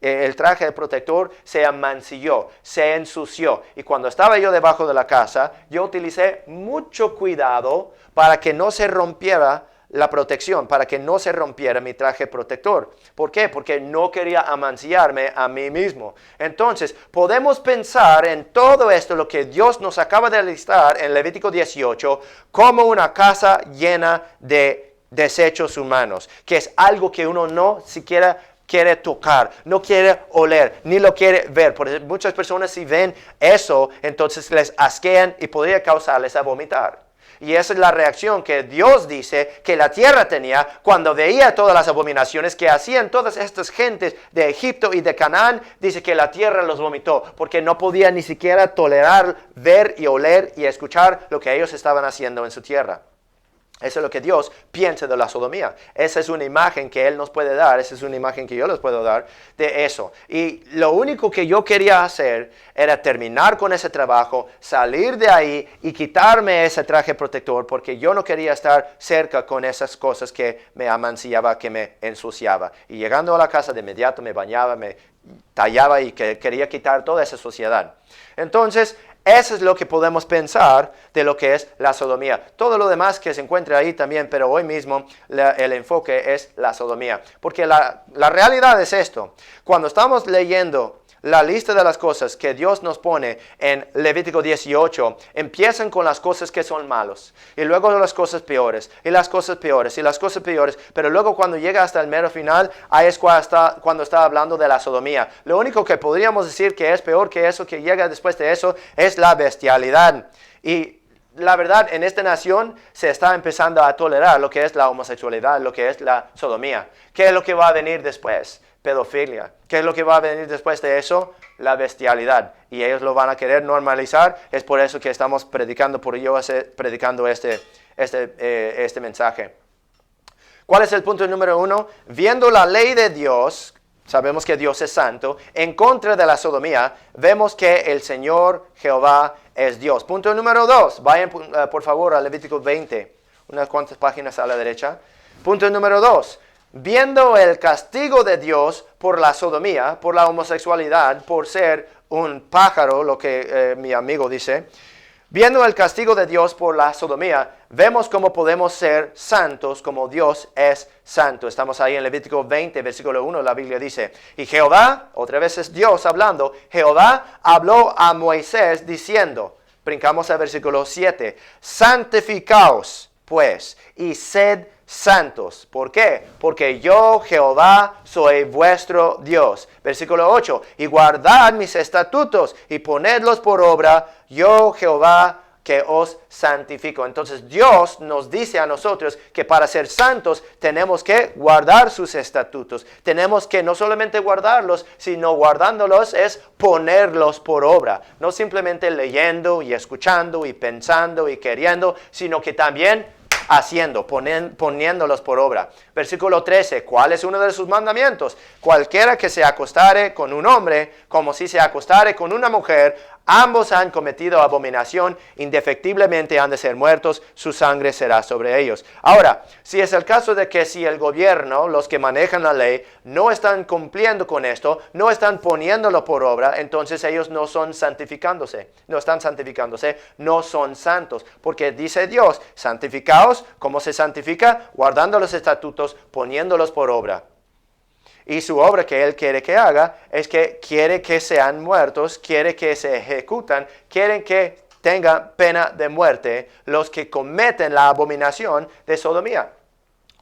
Speaker 3: el traje protector se amancilló, se ensució. Y cuando estaba yo debajo de la casa, yo utilicé mucho cuidado para que no se rompiera la protección, para que no se rompiera mi traje protector. ¿Por qué? Porque no quería amancillarme a mí mismo. Entonces, podemos pensar en todo esto, lo que Dios nos acaba de listar en Levítico 18, como una casa llena de desechos humanos, que es algo que uno no siquiera quiere tocar, no quiere oler, ni lo quiere ver. Porque muchas personas si ven eso, entonces les asquean y podría causarles a vomitar. Y esa es la reacción que Dios dice que la tierra tenía cuando veía todas las abominaciones que hacían todas estas gentes de Egipto y de Canaán. Dice que la tierra los vomitó porque no podía ni siquiera tolerar, ver y oler y escuchar lo que ellos estaban haciendo en su tierra. Eso es lo que Dios piensa de la sodomía. Esa es una imagen que Él nos puede dar, esa es una imagen que yo les puedo dar de eso. Y lo único que yo quería hacer era terminar con ese trabajo, salir de ahí y quitarme ese traje protector, porque yo no quería estar cerca con esas cosas que me amancillaba, que me ensuciaba. Y llegando a la casa de inmediato me bañaba, me tallaba y quería quitar toda esa suciedad. Entonces, Eso es lo que podemos pensar de lo que es la sodomía. Todo lo demás que se encuentra ahí también, pero hoy mismo el enfoque es la sodomía. Porque la realidad es esto. Cuando estamos leyendo la lista de las cosas que Dios nos pone en Levítico 18, empiezan con las cosas que son malos, y luego las cosas peores, y las cosas peores, y las cosas peores, pero luego cuando llega hasta el mero final, ahí es cuando está hablando de la sodomía. Lo único que podríamos decir que es peor que eso, que llega después de eso, es la bestialidad. Y la verdad, en esta nación se está empezando a tolerar lo que es la homosexualidad, lo que es la sodomía. ¿Qué es lo que va a venir después? Pedofilia. ¿Qué es lo que va a venir después de eso? La bestialidad. Y ellos lo van a querer normalizar. Es por eso que estamos predicando, predicando este mensaje. ¿Cuál es el punto número 1? Viendo la ley de Dios, sabemos que Dios es santo, en contra de la sodomía, vemos que el Señor Jehová es Dios. Punto número 2. Vayan por favor a Levítico 20, unas cuantas páginas a la derecha. Punto número 2. Viendo el castigo de Dios por la sodomía, por la homosexualidad, por ser un pájaro, lo que mi amigo dice, viendo el castigo de Dios por la sodomía, vemos cómo podemos ser santos como Dios es santo. Estamos ahí en Levítico 20, versículo 1, la Biblia dice, y Jehová, otra vez es Dios hablando, Jehová habló a Moisés diciendo, brincamos al versículo 7, santificaos pues y sed santos. ¿Por qué? Porque yo, Jehová, soy vuestro Dios. Versículo 8. Y guardad mis estatutos y ponedlos por obra, yo, Jehová, que os santifico. Entonces Dios nos dice a nosotros que para ser santos tenemos que guardar sus estatutos. Tenemos que no solamente guardarlos, sino guardándolos es ponerlos por obra. No simplemente leyendo y escuchando y pensando y queriendo, sino que también haciendo, poniéndolos por obra. Versículo 13, ¿cuál es uno de sus mandamientos? Cualquiera que se acostare con un hombre, como si se acostare con una mujer, ambos han cometido abominación, indefectiblemente han de ser muertos, su sangre será sobre ellos. Ahora, si es el caso de que si el gobierno, los que manejan la ley, no están cumpliendo con esto, no están poniéndolo por obra, entonces ellos no están santificándose, no son santos, porque dice Dios, santificaos, ¿cómo se santifica? Guardando los estatutos, poniéndolos por obra. Y su obra que Él quiere que haga es que quiere que sean muertos, quiere que se ejecutan, quieren que tengan pena de muerte los que cometen la abominación de sodomía.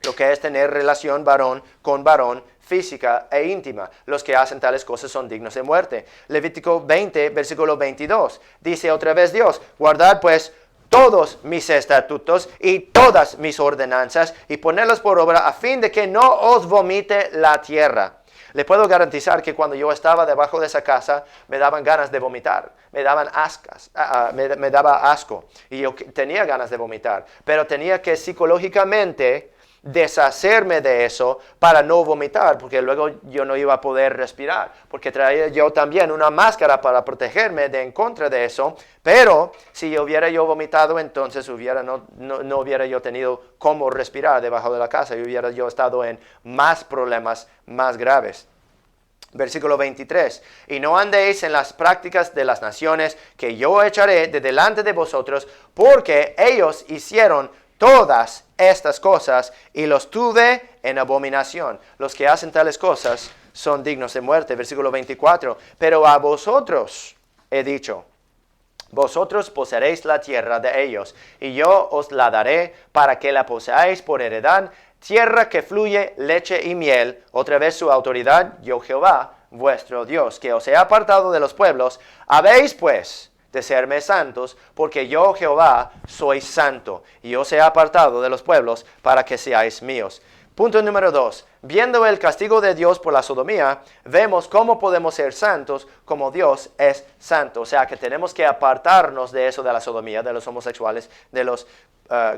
Speaker 3: Lo que es tener relación varón con varón física e íntima. Los que hacen tales cosas son dignos de muerte. Levítico 20, versículo 22. Dice otra vez Dios, guardad pues todos mis estatutos y todas mis ordenanzas y ponerlos por obra a fin de que no os vomite la tierra. Le puedo garantizar que cuando yo estaba debajo de esa casa me daban ganas de vomitar, me daba asco y yo tenía ganas de vomitar, pero tenía que psicológicamente deshacerme de eso para no vomitar, porque luego yo no iba a poder respirar, porque traía yo también una máscara para protegerme de en contra de eso, pero si hubiera yo vomitado, entonces no hubiera yo tenido cómo respirar debajo de la casa, y hubiera yo estado en más problemas más graves. Versículo 23, y no andéis en las prácticas de las naciones que yo echaré de delante de vosotros, porque ellos hicieron todas estas cosas y los tuve en abominación. Los que hacen tales cosas son dignos de muerte. Versículo 24. Pero a vosotros he dicho, vosotros poseeréis la tierra de ellos, y yo os la daré para que la poseáis por heredad, tierra que fluye leche y miel. Otra vez su autoridad, yo Jehová, vuestro Dios, que os he apartado de los pueblos. Habéis pues de serme santos, porque yo Jehová soy santo, y os he apartado de los pueblos para que seáis míos. Punto número 2. Viendo el castigo de Dios por la sodomía, vemos cómo podemos ser santos como Dios es santo. O sea que tenemos que apartarnos de eso de la sodomía, de los homosexuales, de los,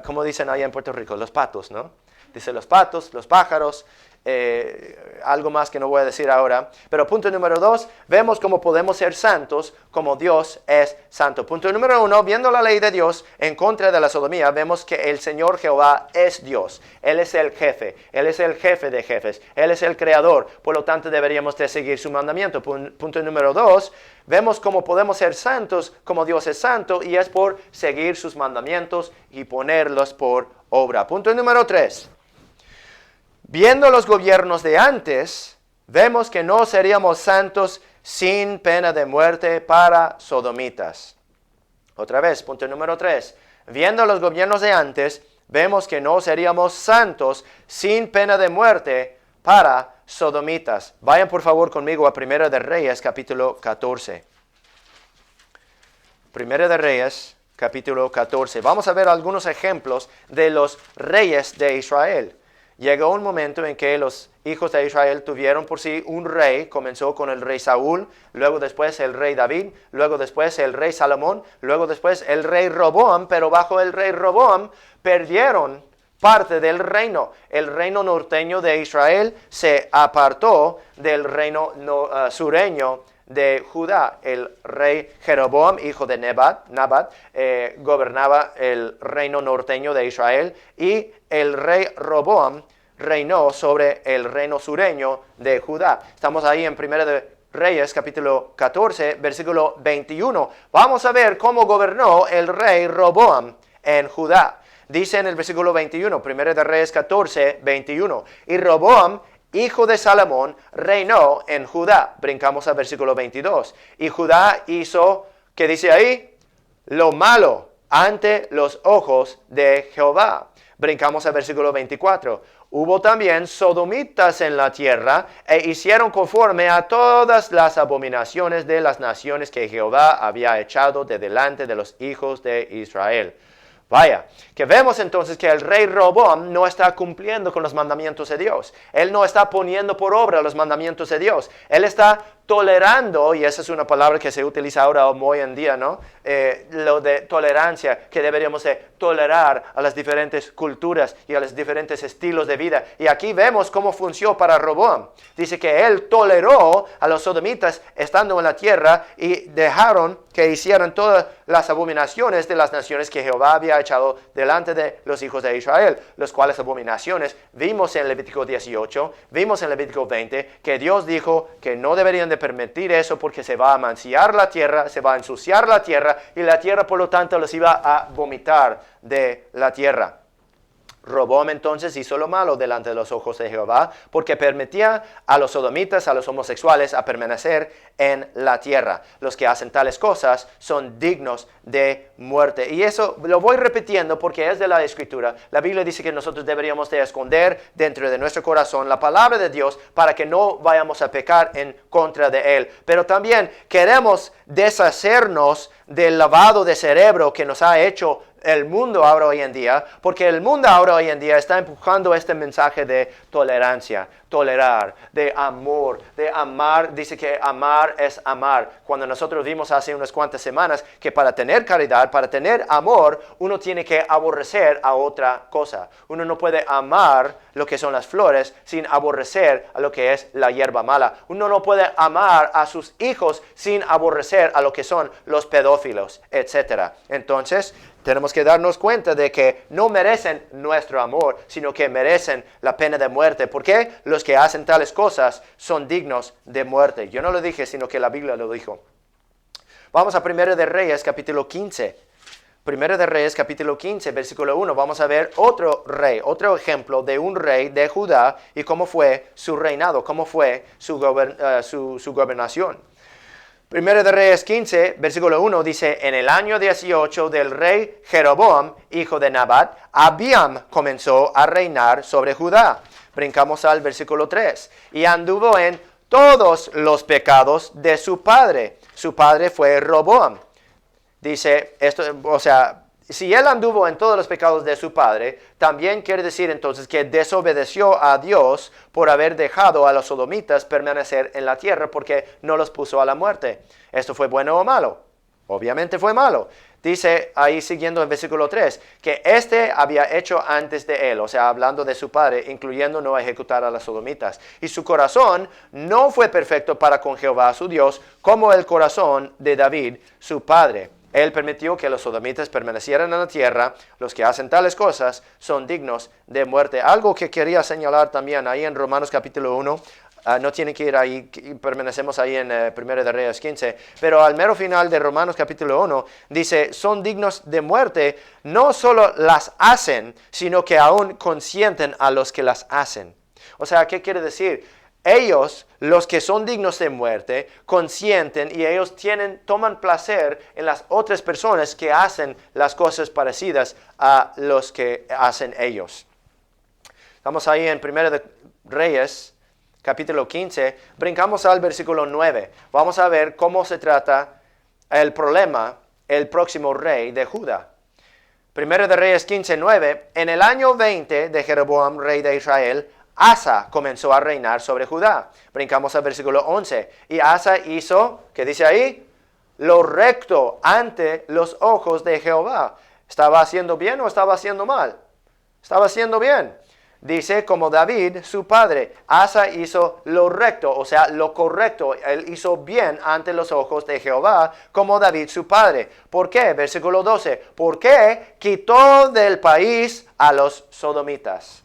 Speaker 3: como dicen allá en Puerto Rico, los patos, ¿no? Dice los patos, los pájaros, algo más que no voy a decir ahora. Pero punto número 2, vemos cómo podemos ser santos como Dios es santo. Punto número 1, viendo la ley de Dios en contra de la sodomía, vemos que el Señor Jehová es Dios. Él es el jefe. Él es el jefe de jefes. Él es el creador. Por lo tanto, deberíamos de seguir su mandamiento. Punto número 2, vemos cómo podemos ser santos como Dios es santo, y es por seguir sus mandamientos y ponerlos por obra. Punto número 3. Viendo los gobiernos de antes, vemos que no seríamos santos sin pena de muerte para sodomitas. Otra vez, punto número 3. Viendo los gobiernos de antes, vemos que no seríamos santos sin pena de muerte para sodomitas. Vayan por favor conmigo a 1 de Reyes, capítulo 14. 1 de Reyes, capítulo 14. Vamos a ver algunos ejemplos de los reyes de Israel. Llegó un momento en que los hijos de Israel tuvieron por sí un rey. Comenzó con el rey Saúl, luego después el rey David, luego después el rey Salomón, luego después el rey Roboam, pero bajo el rey Roboam perdieron parte del reino. El reino norteño de Israel se apartó del reino sureño de Judá. El rey Jeroboam, hijo de Nabat, gobernaba el reino norteño de Israel, y el rey Roboam reinó sobre el reino sureño de Judá. Estamos ahí en 1 de Reyes, capítulo 14, versículo 21. Vamos a ver cómo gobernó el rey Roboam en Judá. Dice en el versículo 21, 1 de Reyes 14, 21. Y Roboam, hijo de Salomón, reinó en Judá. Brincamos al versículo 22. Y Judá hizo, ¿qué dice ahí? Lo malo ante los ojos de Jehová. Brincamos al versículo 24. Hubo también sodomitas en la tierra, e hicieron conforme a todas las abominaciones de las naciones que Jehová había echado de delante de los hijos de Israel. Vaya, que vemos entonces que el rey Roboam no está cumpliendo con los mandamientos de Dios. Él no está poniendo por obra los mandamientos de Dios. Él está tolerando, y esa es una palabra que se utiliza ahora hoy en día, ¿no? Lo de tolerancia, que deberíamos de tolerar a las diferentes culturas y a los diferentes estilos de vida. Y aquí vemos cómo funcionó para Roboam. Dice que él toleró a los sodomitas estando en la tierra y dejaron que hicieran todas las abominaciones de las naciones que Jehová había echado delante de los hijos de Israel, los cuales abominaciones vimos en Levítico 18, vimos en Levítico 20, que Dios dijo que no deberían de permitir eso porque se va a mancillar la tierra, se va a ensuciar la tierra, y la tierra por lo tanto los iba a vomitar de la tierra. Roboam entonces hizo lo malo delante de los ojos de Jehová, porque permitía a los sodomitas, a los homosexuales, a permanecer en la tierra. Los que hacen tales cosas son dignos de muerte. Y eso lo voy repitiendo porque es de la Escritura. La Biblia dice que nosotros deberíamos de esconder dentro de nuestro corazón la palabra de Dios para que no vayamos a pecar en contra de Él. Pero también queremos deshacernos del lavado de cerebro que nos ha hecho el mundo ahora hoy en día, porque el mundo ahora hoy en día está empujando este mensaje de tolerancia, tolerar, de amor, de amar. Dice que amar es amar. Cuando nosotros vimos hace unas cuantas semanas que para tener caridad, para tener amor, uno tiene que aborrecer a otra cosa. Uno no puede amar lo que son las flores sin aborrecer a lo que es la hierba mala. Uno no puede amar a sus hijos sin aborrecer a lo que son los pedófilos, etc. Entonces, tenemos que darnos cuenta de que no merecen nuestro amor, sino que merecen la pena de muerte. ¿Por qué? Los que hacen tales cosas son dignos de muerte. Yo no lo dije, sino que la Biblia lo dijo. Vamos a 1 de Reyes, capítulo 15. 1 de Reyes, capítulo 15, versículo 1. Vamos a ver otro rey, otro ejemplo de un rey de Judá y cómo fue su reinado, cómo fue su gobernación. 1 de Reyes 15, versículo 1 dice, en el año 18 del rey Jeroboam, hijo de Nabat, Abiam comenzó a reinar sobre Judá. Brincamos al versículo 3. Y anduvo en todos los pecados de su padre. Su padre fue Roboam. Dice esto, o sea, si él anduvo en todos los pecados de su padre, también quiere decir entonces que desobedeció a Dios por haber dejado a los sodomitas permanecer en la tierra porque no los puso a la muerte. ¿Esto fue bueno o malo? Obviamente fue malo. dice ahí siguiendo el versículo 3, que este había hecho antes de él, o sea, hablando de su padre, incluyendo no ejecutar a los sodomitas. Y su corazón no fue perfecto para con Jehová su Dios, como el corazón de David, su padre. Él permitió que los sodomitas permanecieran en la tierra. Los que hacen tales cosas son dignos de muerte. Algo que quería señalar también ahí en Romanos capítulo 1, no tienen que ir ahí, permanecemos ahí en 1 de Reyes 15, pero al mero final de Romanos capítulo 1 dice, son dignos de muerte, no solo las hacen, sino que aún consienten a los que las hacen. O sea, ¿qué quiere decir? Ellos, los que son dignos de muerte, consienten y ellos toman placer en las otras personas que hacen las cosas parecidas a los que hacen ellos. Estamos ahí en 1 de Reyes, capítulo 15, brincamos al versículo 9. Vamos a ver cómo se trata el problema, el próximo rey de Judá. 1 de Reyes 15, 9, en el año 20 de Jeroboam, rey de Israel, Asa comenzó a reinar sobre Judá. Brincamos al versículo 11. Y Asa hizo, ¿qué dice ahí? Lo recto ante los ojos de Jehová. ¿Estaba haciendo bien o estaba haciendo mal? Estaba haciendo bien. Dice, como David, su padre, Asa hizo lo recto, o sea, lo correcto. Él hizo bien ante los ojos de Jehová, como David, su padre. ¿Por qué? Versículo 12. ¿Por qué quitó del país a los sodomitas?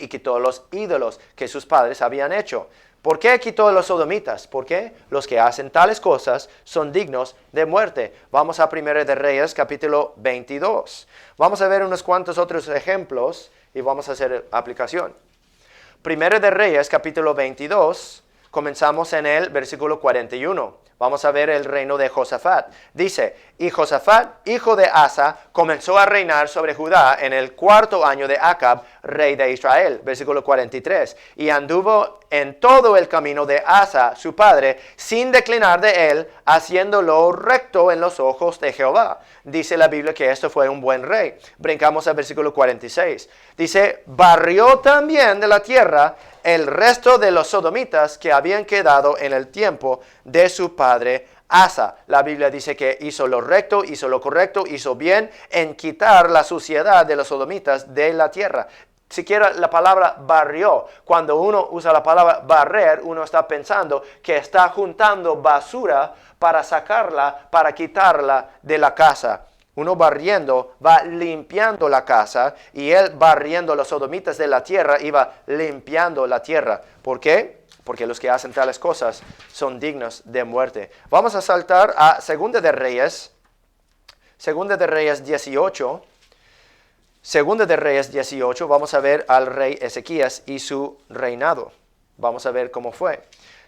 Speaker 3: Y quitó los ídolos que sus padres habían hecho. ¿Por qué quitó a los sodomitas? Porque los que hacen tales cosas son dignos de muerte. Vamos a 1 de Reyes, capítulo 22. Vamos a ver unos cuantos otros ejemplos y vamos a hacer aplicación. 1 de Reyes, capítulo 22, comenzamos en el versículo 41. Vamos a ver el reino de Josafat. Dice, y Josafat, hijo de Asa, comenzó a reinar sobre Judá en el 4º año de Acab, rey de Israel. Versículo 43. Y anduvo en todo el camino de Asa, su padre, sin declinar de él, haciéndolo recto en los ojos de Jehová. Dice la Biblia que esto fue un buen rey. Brincamos al versículo 46. Dice, barrió también de la tierra el resto de los sodomitas que habían quedado en el tiempo de su padre Asa. La Biblia dice que hizo lo recto, hizo lo correcto, hizo bien en quitar la suciedad de los sodomitas de la tierra. Siquiera la palabra barrió. Cuando uno usa la palabra barrer, uno está pensando que está juntando basura para sacarla, para quitarla de la casa. Uno barriendo va limpiando la casa y él barriendo los sodomitas de la tierra iba limpiando la tierra. ¿Por qué? Porque los que hacen tales cosas son dignos de muerte. Vamos a saltar a 2 de Reyes 18. 2 de Reyes 18, vamos a ver al rey Ezequías y su reinado. Vamos a ver cómo fue.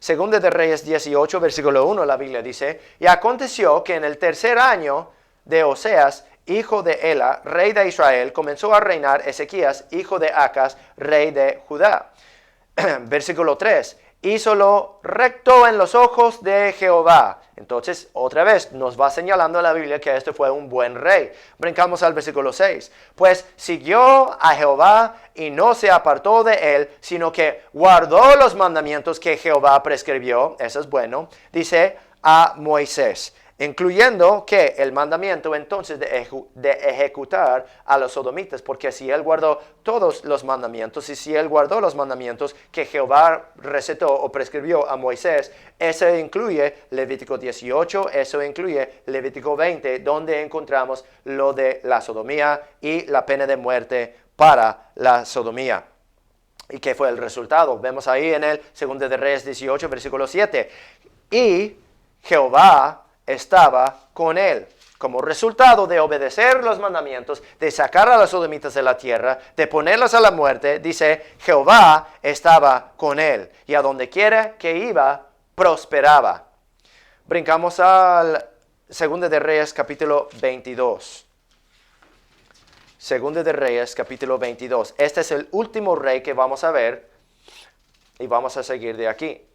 Speaker 3: 2 de Reyes 18, versículo 1, la Biblia dice, y aconteció que en el 3er año de Oseas, hijo de Ela, rey de Israel, comenzó a reinar Ezequías, hijo de Acaz, rey de Judá. Versículo 3, hízolo recto en los ojos de Jehová. Entonces, otra vez, nos va señalando la Biblia que este fue un buen rey. Brincamos al versículo 6. Pues siguió a Jehová y no se apartó de él, sino que guardó los mandamientos que Jehová prescribió. Eso es bueno. Dice a Moisés, incluyendo que el mandamiento entonces de ejecutar a los sodomitas, porque si él guardó todos los mandamientos y si él guardó los mandamientos que Jehová recetó o prescribió a Moisés, eso incluye Levítico 18, eso incluye Levítico 20, donde encontramos lo de la sodomía y la pena de muerte para la sodomía. ¿Y qué fue el resultado? Vemos ahí en el 2 de Reyes 18, versículo 7. Y Jehová estaba con él. Como resultado de obedecer los mandamientos, de sacar a los sodomitas de la tierra, de ponerlos a la muerte, dice, Jehová estaba con él. Y a donde quiera que iba, prosperaba. Brincamos al 2 de Reyes capítulo 22. 2 de Reyes capítulo 22. Este es el último rey que vamos a ver y vamos a seguir de aquí.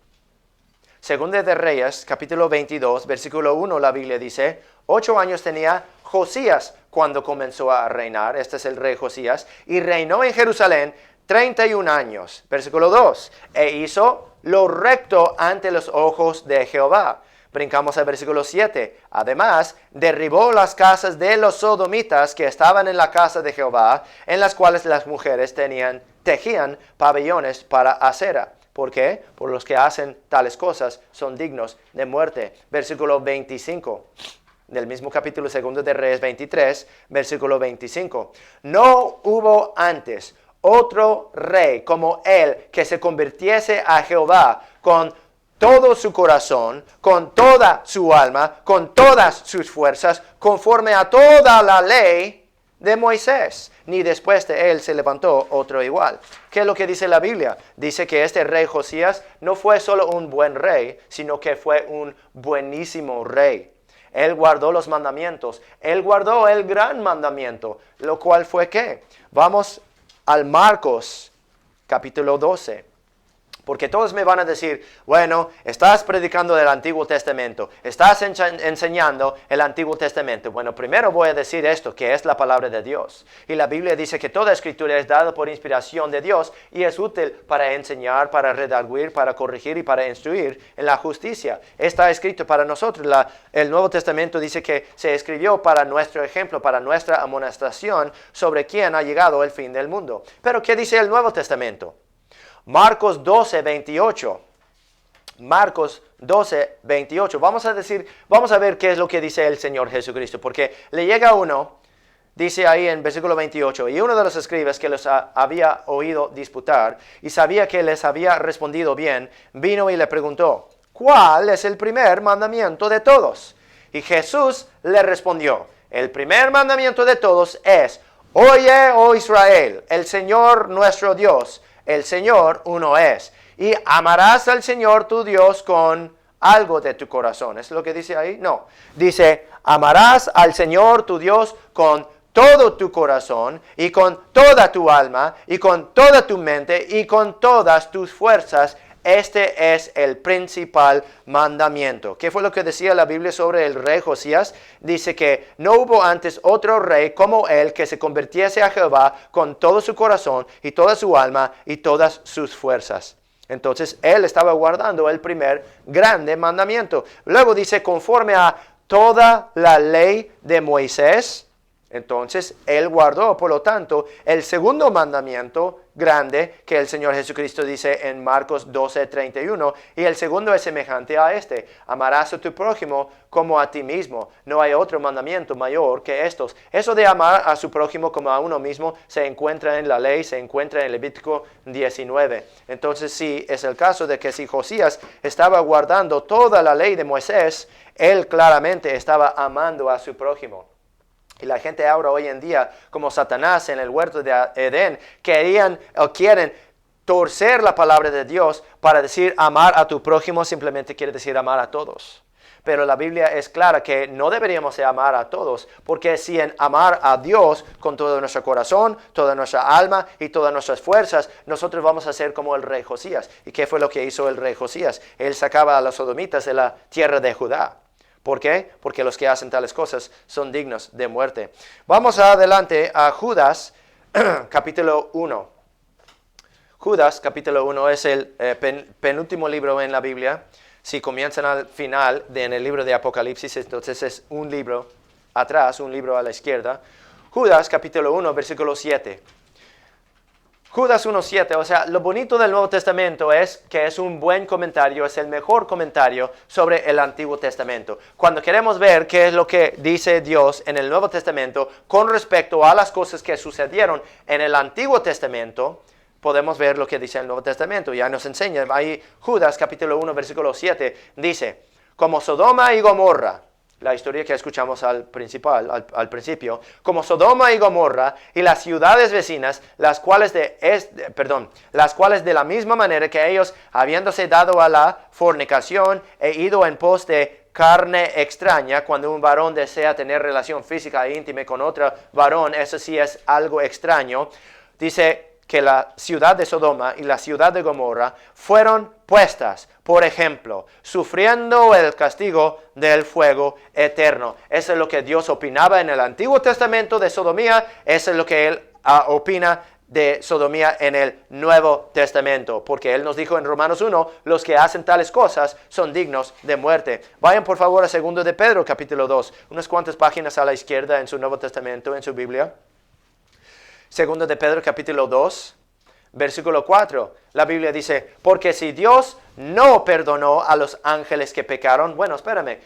Speaker 3: 2 de Reyes, capítulo 22, versículo 1, la Biblia dice, 8 años tenía Josías cuando comenzó a reinar, este es el rey Josías, y reinó en Jerusalén 31 años. Versículo 2, e hizo lo recto ante los ojos de Jehová. Brincamos al versículo 7. Además, derribó las casas de los sodomitas que estaban en la casa de Jehová, en las cuales las mujeres tejían pabellones para Acera. ¿Por qué? Por los que hacen tales cosas son dignos de muerte. Versículo 25. Del mismo capítulo 2 de Reyes 23, versículo 25. No hubo antes otro rey como él que se convirtiese a Jehová con todo su corazón, con toda su alma, con todas sus fuerzas, conforme a toda la ley de Moisés, ni después de él se levantó otro igual. ¿Qué es lo que dice la Biblia? Dice que este rey Josías no fue solo un buen rey, sino que fue un buenísimo rey. Él guardó los mandamientos, él guardó el gran mandamiento, lo cual fue ¿qué? Vamos al Marcos, capítulo 12. Porque todos me van a decir, bueno, estás predicando del Antiguo Testamento, estás enseñando el Antiguo Testamento. Bueno, primero voy a decir esto, que es la palabra de Dios. Y la Biblia dice que toda escritura es dada por inspiración de Dios y es útil para enseñar, para redarguir, para corregir y para instruir en la justicia. Está escrito para nosotros. El Nuevo Testamento dice que se escribió para nuestro ejemplo, para nuestra amonestación sobre quién ha llegado el fin del mundo. Pero ¿qué dice el Nuevo Testamento? Marcos 12, 28. Marcos 12, 28. Vamos a ver qué es lo que dice el Señor Jesucristo. Porque le llega uno, dice ahí en versículo 28, y uno de los escribas que los había oído disputar y sabía que les había respondido bien, vino y le preguntó, ¿cuál es el primer mandamiento de todos? Y Jesús le respondió, el primer mandamiento de todos es, oye, oh Israel, el Señor nuestro Dios, el Señor uno es. Y amarás al Señor tu Dios con algo de tu corazón. ¿Es lo que dice ahí? No. Dice, amarás al Señor tu Dios con todo tu corazón y con toda tu alma y con toda tu mente y con todas tus fuerzas. Este es el principal mandamiento. ¿Qué fue lo que decía la Biblia sobre el rey Josías? Dice que no hubo antes otro rey como él que se convirtiese a Jehová con todo su corazón y toda su alma y todas sus fuerzas. Entonces él estaba guardando el primer grande mandamiento. Luego dice conforme a toda la ley de Moisés. Entonces, él guardó, por lo tanto, el segundo mandamiento grande que el Señor Jesucristo dice en Marcos 12, 31. Y el segundo es semejante a este. Amarás a tu prójimo como a ti mismo. No hay otro mandamiento mayor que estos. Eso de amar a su prójimo como a uno mismo se encuentra en la ley, se encuentra en Levítico 19. Entonces, sí, es el caso de que si Josías estaba guardando toda la ley de Moisés, él claramente estaba amando a su prójimo. Y la gente ahora hoy en día, como Satanás en el huerto de Edén, quieren torcer la palabra de Dios para decir amar a tu prójimo simplemente quiere decir amar a todos. Pero la Biblia es clara que no deberíamos de amar a todos, porque si en amar a Dios con todo nuestro corazón, toda nuestra alma y todas nuestras fuerzas, nosotros vamos a ser como el rey Josías. ¿Y qué fue lo que hizo el rey Josías? Él sacaba a los sodomitas de la tierra de Judá. ¿Por qué? Porque los que hacen tales cosas son dignos de muerte. Vamos adelante a Judas, capítulo 1. Judas, capítulo 1, es el penúltimo libro en la Biblia. Si comienzan al final en el libro de Apocalipsis, entonces es un libro atrás, un libro a la izquierda. Judas, capítulo 1, versículo 7. Judas 1.7, o sea, lo bonito del Nuevo Testamento es que es un buen comentario, es el mejor comentario sobre el Antiguo Testamento. Cuando queremos ver qué es lo que dice Dios en el Nuevo Testamento con respecto a las cosas que sucedieron en el Antiguo Testamento, podemos ver lo que dice el Nuevo Testamento. Ya nos enseña, ahí Judas capítulo 1, versículo 7, dice, como Sodoma y Gomorra, la historia que escuchamos al principio, como Sodoma y Gomorra y las ciudades vecinas, las cuales de la misma manera que ellos, habiéndose dado a la fornicación e ido en pos de carne extraña, cuando un varón desea tener relación física e íntima con otro varón, eso sí es algo extraño, dice que la ciudad de Sodoma y la ciudad de Gomorra fueron puestas, por ejemplo, sufriendo el castigo del fuego eterno. Eso es lo que Dios opinaba en el Antiguo Testamento de sodomía, eso es lo que Él opina de sodomía en el Nuevo Testamento, porque Él nos dijo en Romanos 1, los que hacen tales cosas son dignos de muerte. Vayan por favor a 2 de Pedro, capítulo 2, unas cuantas páginas a la izquierda en su Nuevo Testamento, en su Biblia. 2 de Pedro, capítulo 2, versículo 4, la Biblia dice, porque si Dios no perdonó a los ángeles que pecaron, bueno, espérame,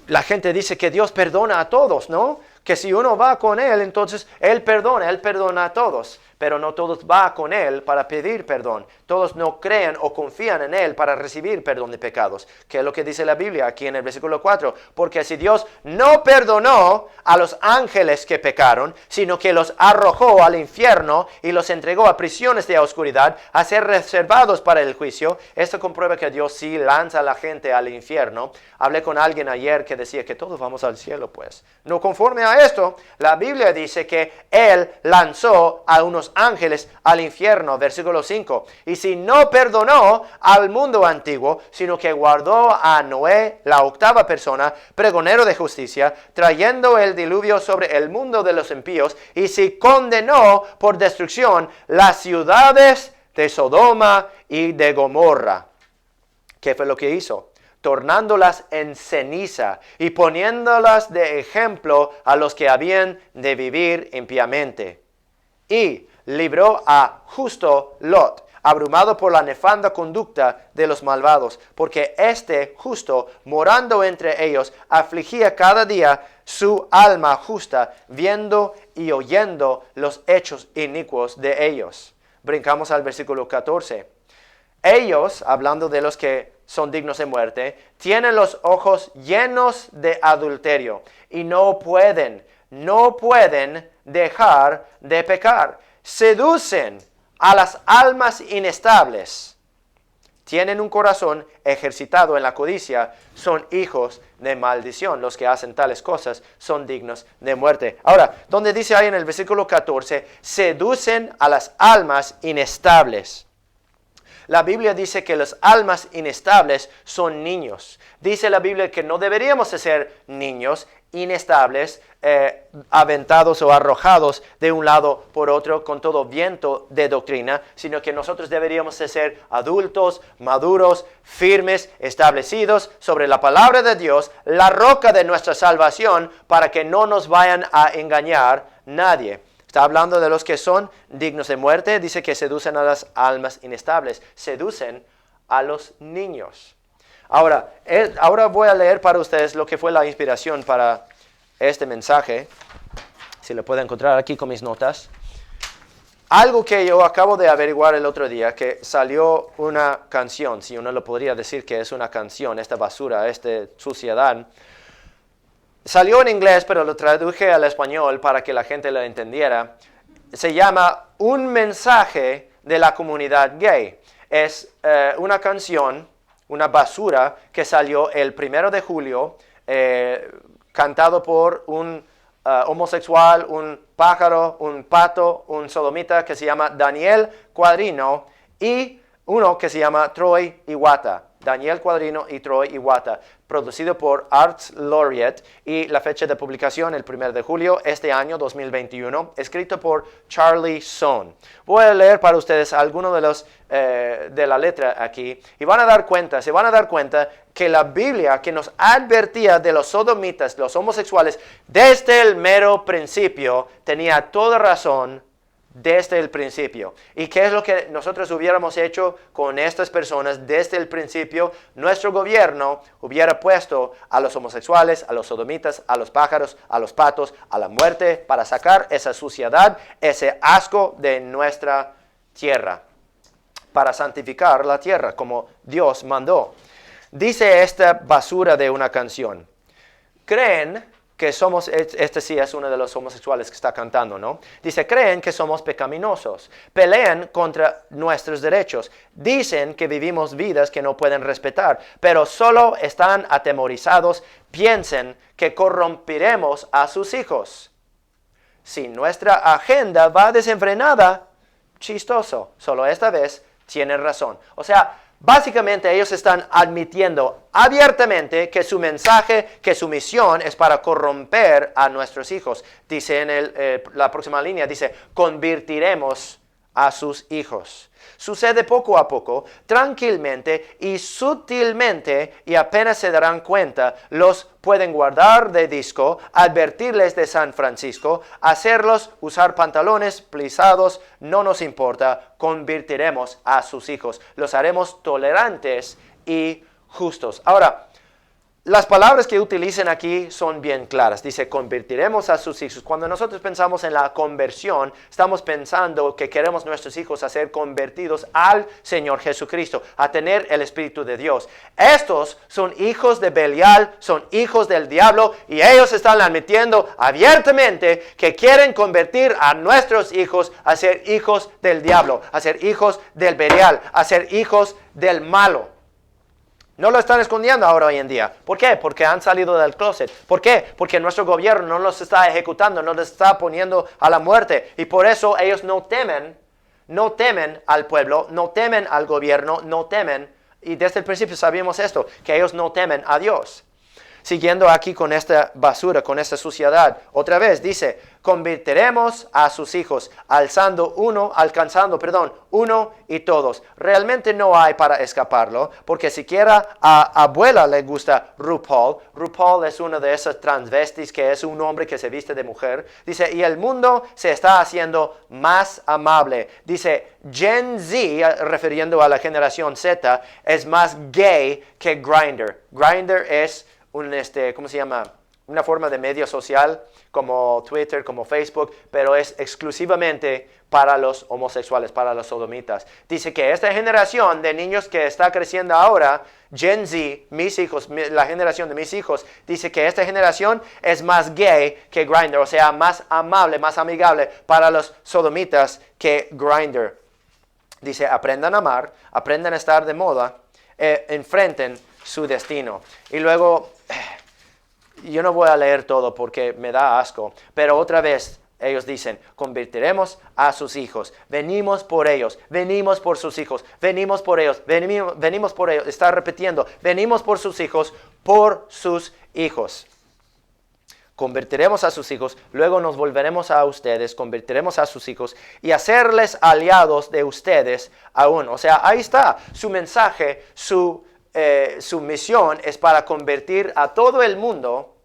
Speaker 3: la gente dice que Dios perdona a todos, ¿no? Que si uno va con Él, entonces Él perdona a todos. Pero no todos van con Él para pedir perdón. Todos no creen o confían en Él para recibir perdón de pecados. Que es lo que dice la Biblia aquí en el versículo 4. Porque si Dios no perdonó a los ángeles que pecaron, sino que los arrojó al infierno y los entregó a prisiones de oscuridad, a ser reservados para el juicio, esto comprueba que Dios sí lanza a la gente al infierno. Hablé con alguien ayer que decía que todos vamos al cielo, pues. No conforme a esto, la Biblia dice que Él lanzó a unos ángeles al infierno, versículo 5. Y si no perdonó al mundo antiguo, sino que guardó a Noé, la octava persona, pregonero de justicia, trayendo el diluvio sobre el mundo de los impíos, y si condenó por destrucción las ciudades de Sodoma y de Gomorra. ¿Qué fue lo que hizo? Tornándolas en ceniza y poniéndolas de ejemplo a los que habían de vivir impíamente. Y libró a justo Lot, abrumado por la nefanda conducta de los malvados, porque este justo, morando entre ellos, afligía cada día su alma justa, viendo y oyendo los hechos inicuos de ellos. Brincamos al versículo 14. Ellos, hablando de los que son dignos de muerte, tienen los ojos llenos de adulterio y no pueden dejar de pecar. Seducen a las almas inestables. Tienen un corazón ejercitado en la codicia. Son hijos de maldición. Los que hacen tales cosas son dignos de muerte. Ahora, donde dice ahí en el versículo 14, seducen a las almas inestables. La Biblia dice que las almas inestables son niños. Dice la Biblia que no deberíamos de ser niños inestables, aventados o arrojados de un lado por otro con todo viento de doctrina, sino que nosotros deberíamos de ser adultos, maduros, firmes, establecidos sobre la palabra de Dios, la roca de nuestra salvación, para que no nos vayan a engañar nadie. Está hablando de los que son dignos de muerte. Dice que seducen a las almas inestables. Seducen a los niños. Ahora voy a leer para ustedes lo que fue la inspiración para este mensaje. Si lo puedo encontrar aquí con mis notas. Algo que yo acabo de averiguar el otro día, que salió una canción, si uno lo podría decir que es una canción, esta basura, esta suciedad. Salió en inglés, pero lo traduje al español para que la gente lo entendiera. Se llama Un mensaje de la comunidad gay. Es una canción, una basura que salió el 1 de julio, cantado por un homosexual, un pájaro, un pato, un sodomita que se llama Daniel Cuadrino y uno que se llama Troy Iwata. Daniel Cuadrino y Troy Iwata, producido por Arts Laureate, y la fecha de publicación el 1 de julio este año 2021, escrito por Charlie Son. Voy a leer para ustedes algunos de la letra aquí, y se van a dar cuenta que la Biblia, que nos advertía de los sodomitas, los homosexuales, desde el mero principio, tenía toda razón desde el principio. ¿Y qué es lo que nosotros hubiéramos hecho con estas personas desde el principio? Nuestro gobierno hubiera puesto a los homosexuales, a los sodomitas, a los pájaros, a los patos, a la muerte, para sacar esa suciedad, ese asco de nuestra tierra, para santificar la tierra como Dios mandó. Dice esta basura de una canción: creen que somos, este sí es uno de los homosexuales que está cantando, ¿no? Dice, creen que somos pecaminosos, pelean contra nuestros derechos, dicen que vivimos vidas que no pueden respetar, pero solo están atemorizados, piensen que corrompiremos a sus hijos. Si nuestra agenda va desenfrenada, chistoso, solo esta vez tienen razón. O sea, básicamente ellos están admitiendo abiertamente que su mensaje, que su misión es para corromper a nuestros hijos. Dice en la próxima línea, dice, convertiremos a sus hijos. Sucede poco a poco, tranquilamente y sutilmente, y apenas se darán cuenta, los pueden guardar de disco, advertirles de San Francisco, hacerlos usar pantalones plisados, no nos importa, convertiremos a sus hijos, los haremos tolerantes y justos. Ahora, las palabras que utilicen aquí son bien claras. Dice, convertiremos a sus hijos. Cuando nosotros pensamos en la conversión, estamos pensando que queremos nuestros hijos a ser convertidos al Señor Jesucristo, a tener el Espíritu de Dios. Estos son hijos de Belial, son hijos del diablo, y ellos están admitiendo abiertamente que quieren convertir a nuestros hijos a ser hijos del diablo, a ser hijos del Belial, a ser hijos del malo. No lo están escondiendo ahora hoy en día. ¿Por qué? Porque han salido del closet. ¿Por qué? Porque nuestro gobierno no los está ejecutando, no los está poniendo a la muerte. Y por eso ellos no temen al pueblo, no temen al gobierno, no temen. Y desde el principio sabíamos esto, que ellos no temen a Dios. Siguiendo aquí con esta basura, con esta suciedad. Otra vez dice, convertiremos a sus hijos, alcanzando uno y todos. Realmente no hay para escaparlo, porque siquiera a abuela le gusta RuPaul. RuPaul es uno de esos transvestis que es un hombre que se viste de mujer. Dice, y el mundo se está haciendo más amable. Dice, Gen Z, refiriendo a la generación Z, es más gay que Grindr. Grindr es ¿cómo se llama? Una forma de medio social como Twitter, como Facebook, pero es exclusivamente para los homosexuales, para los sodomitas. Dice que esta generación de niños que está creciendo ahora, Gen Z, mis hijos, la generación de mis hijos, dice que esta generación es más gay que Grindr, o sea, más amable, más amigable para los sodomitas que Grindr. Dice, aprendan a amar, aprendan a estar de moda, enfrenten su destino. Y luego, yo no voy a leer todo porque me da asco, pero otra vez ellos dicen, convertiremos a sus hijos, venimos por ellos, venimos por sus hijos, venimos por ellos, venimos por ellos, está repitiendo, venimos por sus hijos, convertiremos a sus hijos, luego nos volveremos a ustedes, convertiremos a sus hijos y hacerles aliados de ustedes aún. O sea, ahí está su mensaje, su misión es para convertir a todo el mundo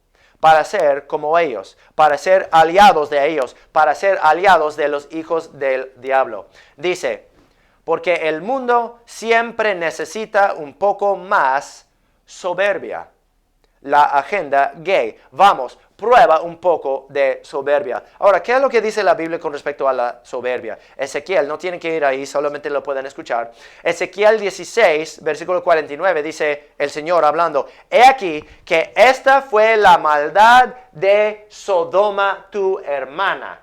Speaker 3: para ser como ellos, para ser aliados de ellos, para ser aliados de los hijos del diablo. Dice, porque el mundo siempre necesita un poco más soberbia. La agenda gay. Vamos, prueba un poco de soberbia. Ahora, ¿qué es lo que dice la Biblia con respecto a la soberbia? Ezequiel, no tienen que ir ahí, solamente lo pueden escuchar. Ezequiel 16, versículo 49, dice el Señor hablando, he aquí que esta fue la maldad de Sodoma, tu hermana.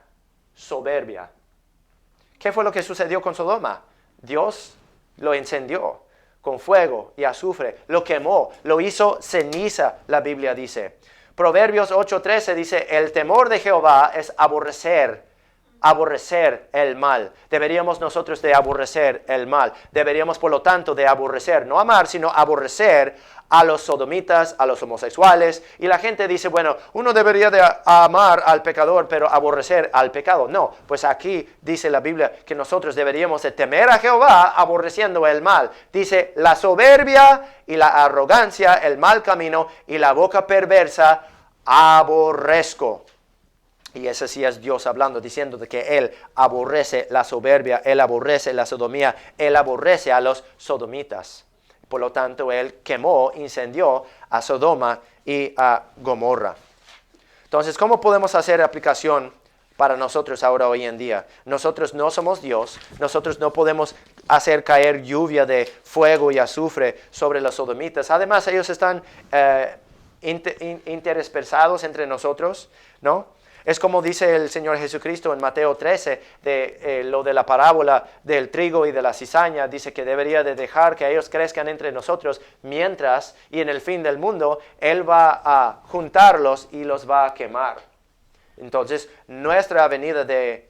Speaker 3: Soberbia. ¿Qué fue lo que sucedió con Sodoma? Dios lo incendió con fuego y azufre, lo quemó, lo hizo ceniza, la Biblia dice. Proverbios 8:13 dice, el temor de Jehová es aborrecer el mal. Deberíamos nosotros de aborrecer el mal. Deberíamos, por lo tanto, de aborrecer, no amar, sino aborrecer a los sodomitas, a los homosexuales. Y la gente dice, bueno, uno debería de amar al pecador, pero aborrecer al pecado. No, pues aquí dice la Biblia que nosotros deberíamos de temer a Jehová aborreciendo el mal. Dice, la soberbia y la arrogancia, el mal camino y la boca perversa, aborrezco. Y ese sí es Dios hablando, diciendo de que Él aborrece la soberbia, Él aborrece la sodomía, Él aborrece a los sodomitas. Por lo tanto, Él quemó, incendió a Sodoma y a Gomorra. Entonces, ¿cómo podemos hacer aplicación para nosotros ahora hoy en día? Nosotros no somos Dios, nosotros no podemos hacer caer lluvia de fuego y azufre sobre los sodomitas. Además, ellos están interspersados entre nosotros, ¿no? Es como dice el Señor Jesucristo en Mateo 13, lo de la parábola del trigo y de la cizaña. Dice que debería de dejar que ellos crezcan entre nosotros mientras, y en el fin del mundo, Él va a juntarlos y los va a quemar. Entonces, nuestra venida de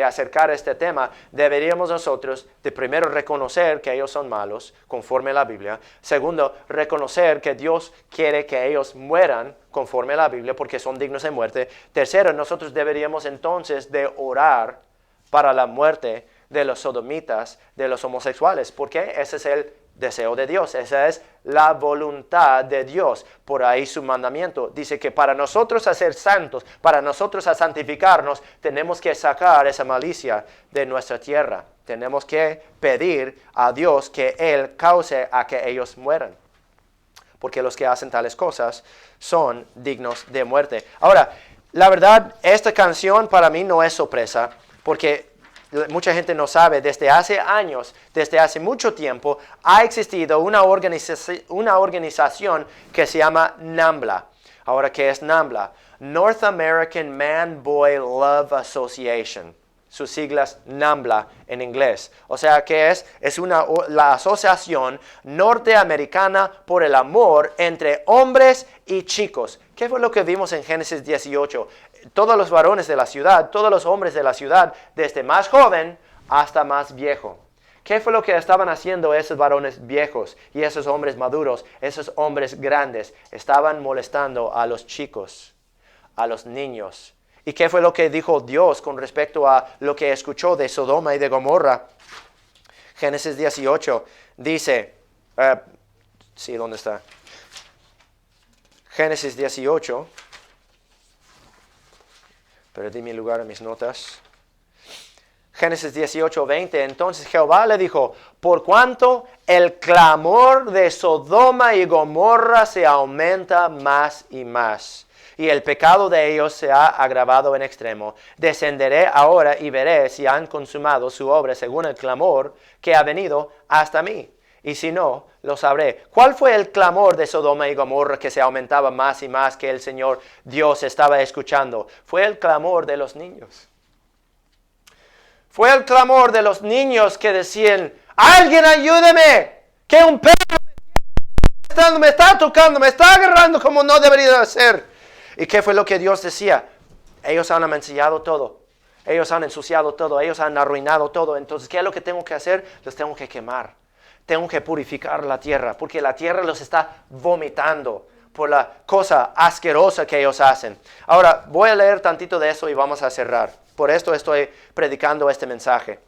Speaker 3: acercar este tema, deberíamos nosotros de primero reconocer que ellos son malos, conforme a la Biblia. Segundo, reconocer que Dios quiere que ellos mueran, conforme a la Biblia, porque son dignos de muerte. Tercero, nosotros deberíamos entonces de orar para la muerte de los sodomitas, de los homosexuales. ¿Por qué? Ese es el deseo de Dios, esa es la voluntad de Dios. Por ahí su mandamiento dice que para nosotros a ser santos, para nosotros a santificarnos, tenemos que sacar esa malicia de nuestra tierra. Tenemos que pedir a Dios que Él cause a que ellos mueran, porque los que hacen tales cosas son dignos de muerte. Ahora, la verdad, esta canción para mí no es sorpresa, porque mucha gente no sabe, desde hace años, desde hace mucho tiempo, ha existido una organización que se llama NAMBLA. Ahora, ¿qué es NAMBLA? North American Man-Boy Love Association. Sus siglas NAMBLA en inglés. O sea, ¿qué es? Es la Asociación Norteamericana por el Amor entre Hombres y Chicos. ¿Qué fue lo que vimos en Génesis 18? Todos los varones de la ciudad, todos los hombres de la ciudad, desde más joven hasta más viejo. ¿Qué fue lo que estaban haciendo esos varones viejos y esos hombres maduros, esos hombres grandes? Estaban molestando a los chicos, a los niños. ¿Y qué fue lo que dijo Dios con respecto a lo que escuchó de Sodoma y de Gomorra? Génesis 18 dice, ¿dónde está? Génesis 18. Perdí mi lugar en mis notas. Génesis 18:20. Entonces Jehová le dijo, por cuanto el clamor de Sodoma y Gomorra se aumenta más y más, y el pecado de ellos se ha agravado en extremo, descenderé ahora y veré si han consumado su obra según el clamor que ha venido hasta mí. Y si no, lo sabré. ¿Cuál fue el clamor de Sodoma y Gomorra que se aumentaba más y más, que el Señor Dios estaba escuchando? Fue el clamor de los niños. Fue el clamor de los niños que decían, ¡alguien ayúdeme! ¡Que un perro me está tocando, me está agarrando como no debería hacer! ¿Y qué fue lo que Dios decía? Ellos han amancillado todo. Ellos han ensuciado todo. Ellos han arruinado todo. Entonces, ¿qué es lo que tengo que hacer? Los tengo que quemar. Tengo que purificar la tierra, porque la tierra los está vomitando por la cosa asquerosa que ellos hacen. Ahora, voy a leer tantito de eso y vamos a cerrar. Por esto estoy predicando este mensaje.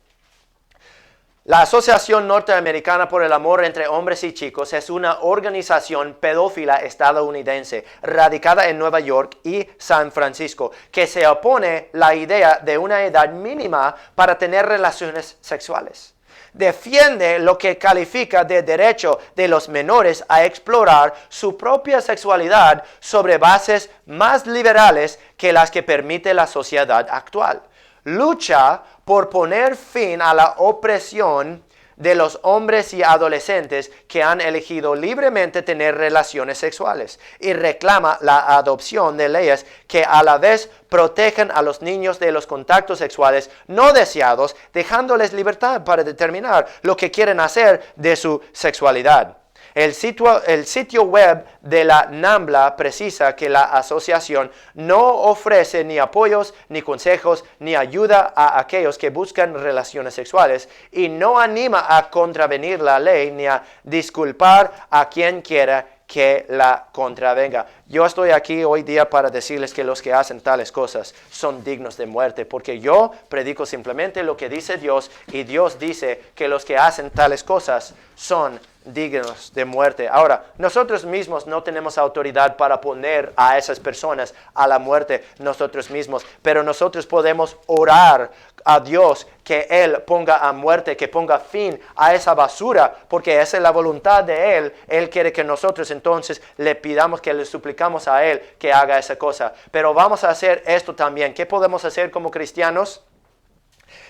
Speaker 3: La Asociación Norteamericana por el Amor entre Hombres y Chicos es una organización pedófila estadounidense radicada en Nueva York y San Francisco, que se opone a la idea de una edad mínima para tener relaciones sexuales. Defiende lo que califica de derecho de los menores a explorar su propia sexualidad sobre bases más liberales que las que permite la sociedad actual. Lucha por poner fin a la opresión de los hombres y adolescentes que han elegido libremente tener relaciones sexuales y reclama la adopción de leyes que a la vez protegen a los niños de los contactos sexuales no deseados, dejándoles libertad para determinar lo que quieren hacer de su sexualidad. El sitio web de la NAMBLA precisa que la asociación no ofrece ni apoyos, ni consejos, ni ayuda a aquellos que buscan relaciones sexuales y no anima a contravenir la ley ni a disculpar a quien quiera que la contravenga. Yo estoy aquí hoy día para decirles que los que hacen tales cosas son dignos de muerte, porque yo predico simplemente lo que dice Dios, y Dios dice que los que hacen tales cosas son dignos de muerte. Ahora, nosotros mismos no tenemos autoridad para poner a esas personas a la muerte nosotros mismos, pero nosotros podemos orar a Dios que Él ponga a muerte, que ponga fin a esa basura, porque esa es la voluntad de Él. Él quiere que nosotros entonces le pidamos, que le suplicamos a Él que haga esa cosa. Pero vamos a hacer esto también. ¿Qué podemos hacer como cristianos?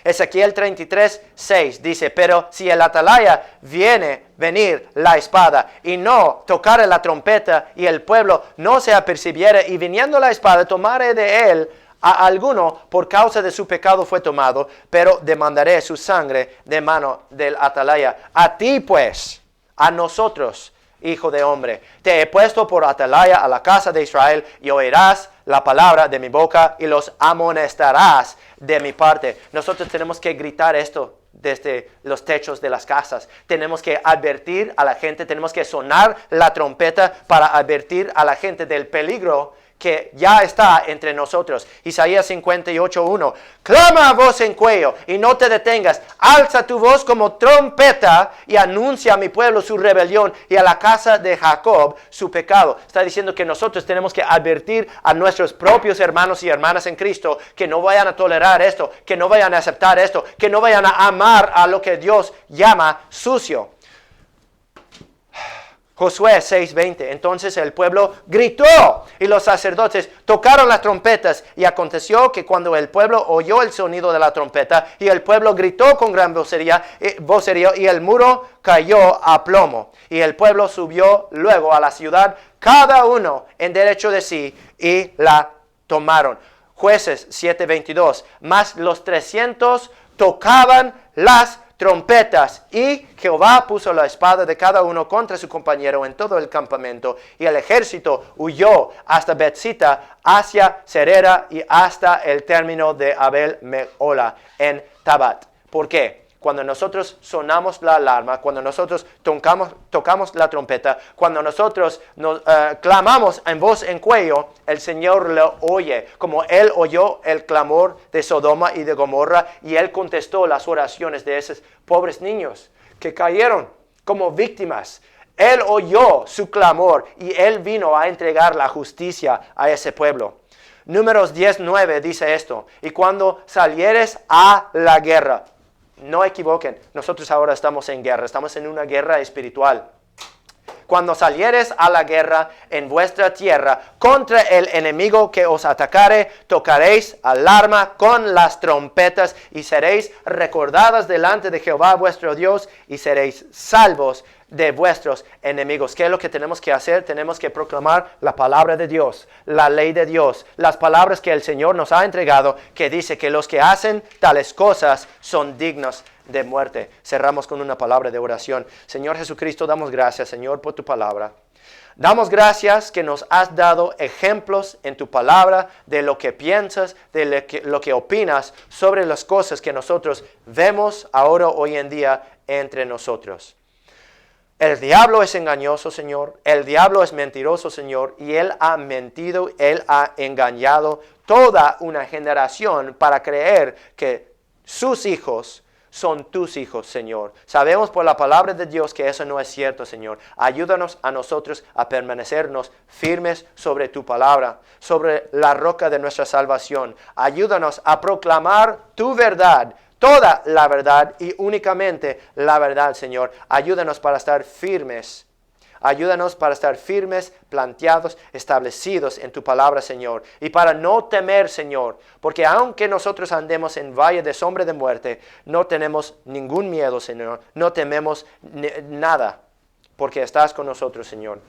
Speaker 3: Ezequiel 33:6 dice, pero si el atalaya venir la espada y no tocare la trompeta, y el pueblo no se apercibiere, y viniendo la espada tomare de él a alguno por causa de su pecado fue tomado, pero demandaré su sangre de mano del atalaya. A ti pues, a nosotros, hijo de hombre, te he puesto por atalaya a la casa de Israel, y oirás la palabra de mi boca y los amonestarás de mi parte. Nosotros tenemos que gritar esto desde los techos de las casas. Tenemos que advertir a la gente, tenemos que sonar la trompeta para advertir a la gente del peligro que ya está entre nosotros. Isaías 58:1. Clama a voz en cuello y no te detengas. Alza tu voz como trompeta y anuncia a mi pueblo su rebelión y a la casa de Jacob su pecado. Está diciendo que nosotros tenemos que advertir a nuestros propios hermanos y hermanas en Cristo que no vayan a tolerar esto, que no vayan a aceptar esto, que no vayan a amar a lo que Dios llama sucio. Josué 6:20. Entonces el pueblo gritó y los sacerdotes tocaron las trompetas, y aconteció que cuando el pueblo oyó el sonido de la trompeta y el pueblo gritó con gran vocerío y el muro cayó a plomo, y el pueblo subió luego a la ciudad, cada uno en derecho de sí, y la tomaron. Jueces 7:22. Mas los 300 tocaban las trompetas, y Jehová puso la espada de cada uno contra su compañero en todo el campamento, y el ejército huyó hasta Betzita, hacia Serera y hasta el término de Abel Mehola en Tabat. ¿Por qué? Cuando nosotros sonamos la alarma, cuando nosotros tocamos la trompeta, cuando nosotros clamamos en voz en cuello, el Señor lo oye, como Él oyó el clamor de Sodoma y de Gomorra, y Él contestó las oraciones de esos pobres niños que cayeron como víctimas. Él oyó su clamor y Él vino a entregar la justicia a ese pueblo. Números 10:9 dice esto: y cuando salieres a la guerra. No equivoquen, nosotros ahora estamos en guerra, estamos en una guerra espiritual. Cuando salieres a la guerra en vuestra tierra contra el enemigo que os atacare, tocaréis alarma con las trompetas y seréis recordadas delante de Jehová vuestro Dios y seréis salvos de vuestros enemigos. ¿Qué es lo que tenemos que hacer? Tenemos que proclamar la palabra de Dios, la ley de Dios, las palabras que el Señor nos ha entregado, que dice que los que hacen tales cosas son dignos de muerte. Cerramos con una palabra de oración. Señor Jesucristo, damos gracias, Señor, por tu palabra. Damos gracias que nos has dado ejemplos en tu palabra de lo que piensas, de lo que opinas sobre las cosas que nosotros vemos ahora, hoy en día, entre nosotros. El diablo es engañoso, Señor. El diablo es mentiroso, Señor. Y él ha mentido, él ha engañado toda una generación para creer que sus hijos son tus hijos, Señor. Sabemos por la palabra de Dios que eso no es cierto, Señor. Ayúdanos a nosotros a permanecernos firmes sobre tu palabra, sobre la roca de nuestra salvación. Ayúdanos a proclamar tu verdad, toda la verdad y únicamente la verdad, Señor. Ayúdanos para estar firmes. Ayúdanos para estar firmes, planteados, establecidos en tu palabra, Señor. Y para no temer, Señor. Porque aunque nosotros andemos en valle de sombra de muerte, no tenemos ningún miedo, Señor. No tememos nada. Porque estás con nosotros, Señor.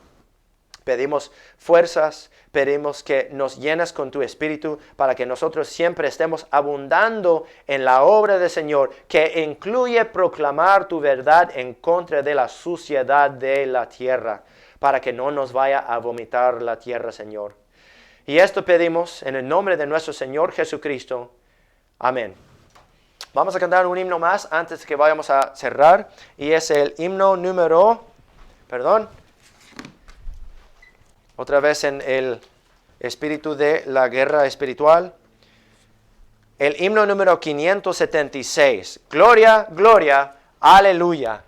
Speaker 3: Pedimos fuerzas, pedimos que nos llenes con tu Espíritu para que nosotros siempre estemos abundando en la obra del Señor, que incluye proclamar tu verdad en contra de la suciedad de la tierra, para que no nos vaya a vomitar la tierra, Señor. Y esto pedimos en el nombre de nuestro Señor Jesucristo. Amén. Vamos a cantar un himno más antes de que vayamos a cerrar, y es el himno número, otra vez en el espíritu de la guerra espiritual. El himno número 576. Gloria, gloria, aleluya.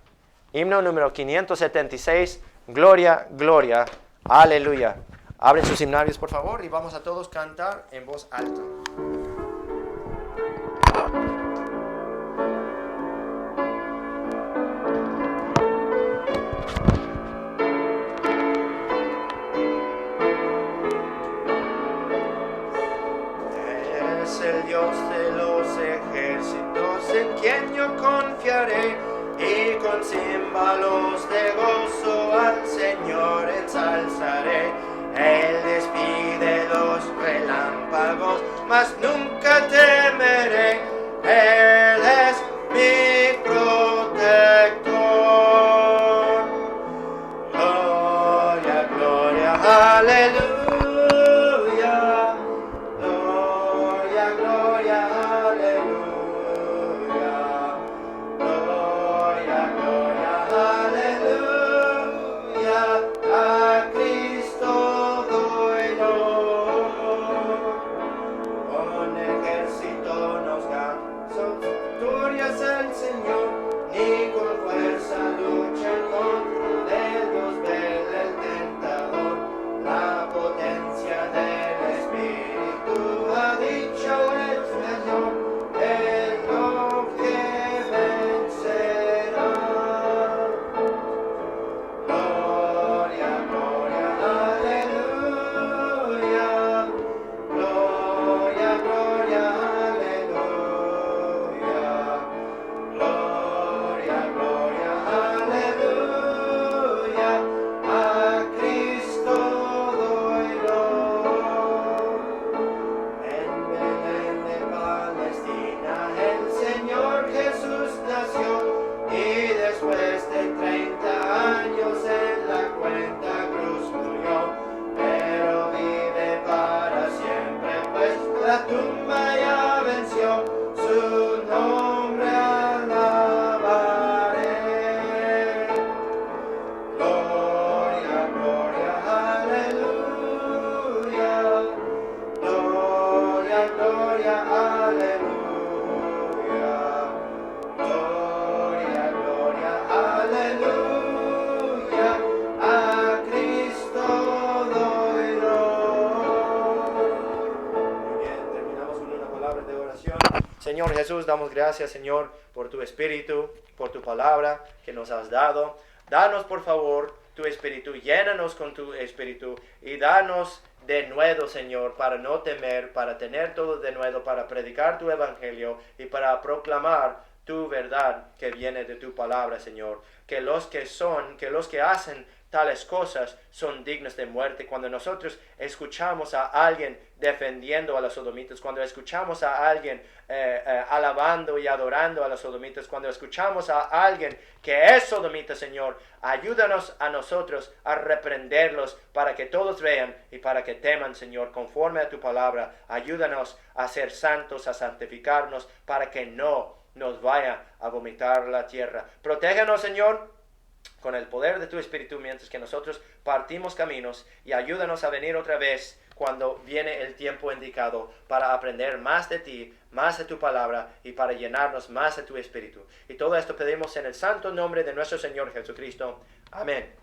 Speaker 3: Himno número 576. Gloria, gloria, aleluya. Abren sus himnarios, por favor, y vamos a todos cantar en voz alta. El Dios de los ejércitos, en quien yo confiaré, y con címbalos de gozo al Señor ensalzaré. Él despide los relámpagos, mas nunca temeré. Él es mi protector. Gloria, gloria, aleluya. A Cristo doy gloria. Señor Jesús, damos gracias, Señor, por tu Espíritu, por tu palabra que nos has dado. Danos, por favor, tu Espíritu, llénanos con tu Espíritu y danos de nuevo, Señor, para no temer, para tener todo de nuevo, para predicar tu Evangelio y para proclamar tu verdad que viene de tu palabra, Señor. Que los que hacen tales cosas son dignos de muerte. Cuando nosotros escuchamos a alguien defendiendo a los sodomitas, cuando escuchamos a alguien alabando y adorando a los sodomitas, cuando escuchamos a alguien que es sodomita, Señor, ayúdanos a nosotros a reprenderlos para que todos vean y para que teman, Señor, conforme a tu palabra. Ayúdanos a ser santos, a santificarnos, para que no nos vaya a vomitar la tierra. Protégenos, Señor, con el poder de tu Espíritu mientras que nosotros partimos caminos, y ayúdanos a venir otra vez cuando viene el tiempo indicado para aprender más de ti, más de tu palabra y para llenarnos más de tu Espíritu. Y todo esto pedimos en el santo nombre de nuestro Señor Jesucristo. Amén.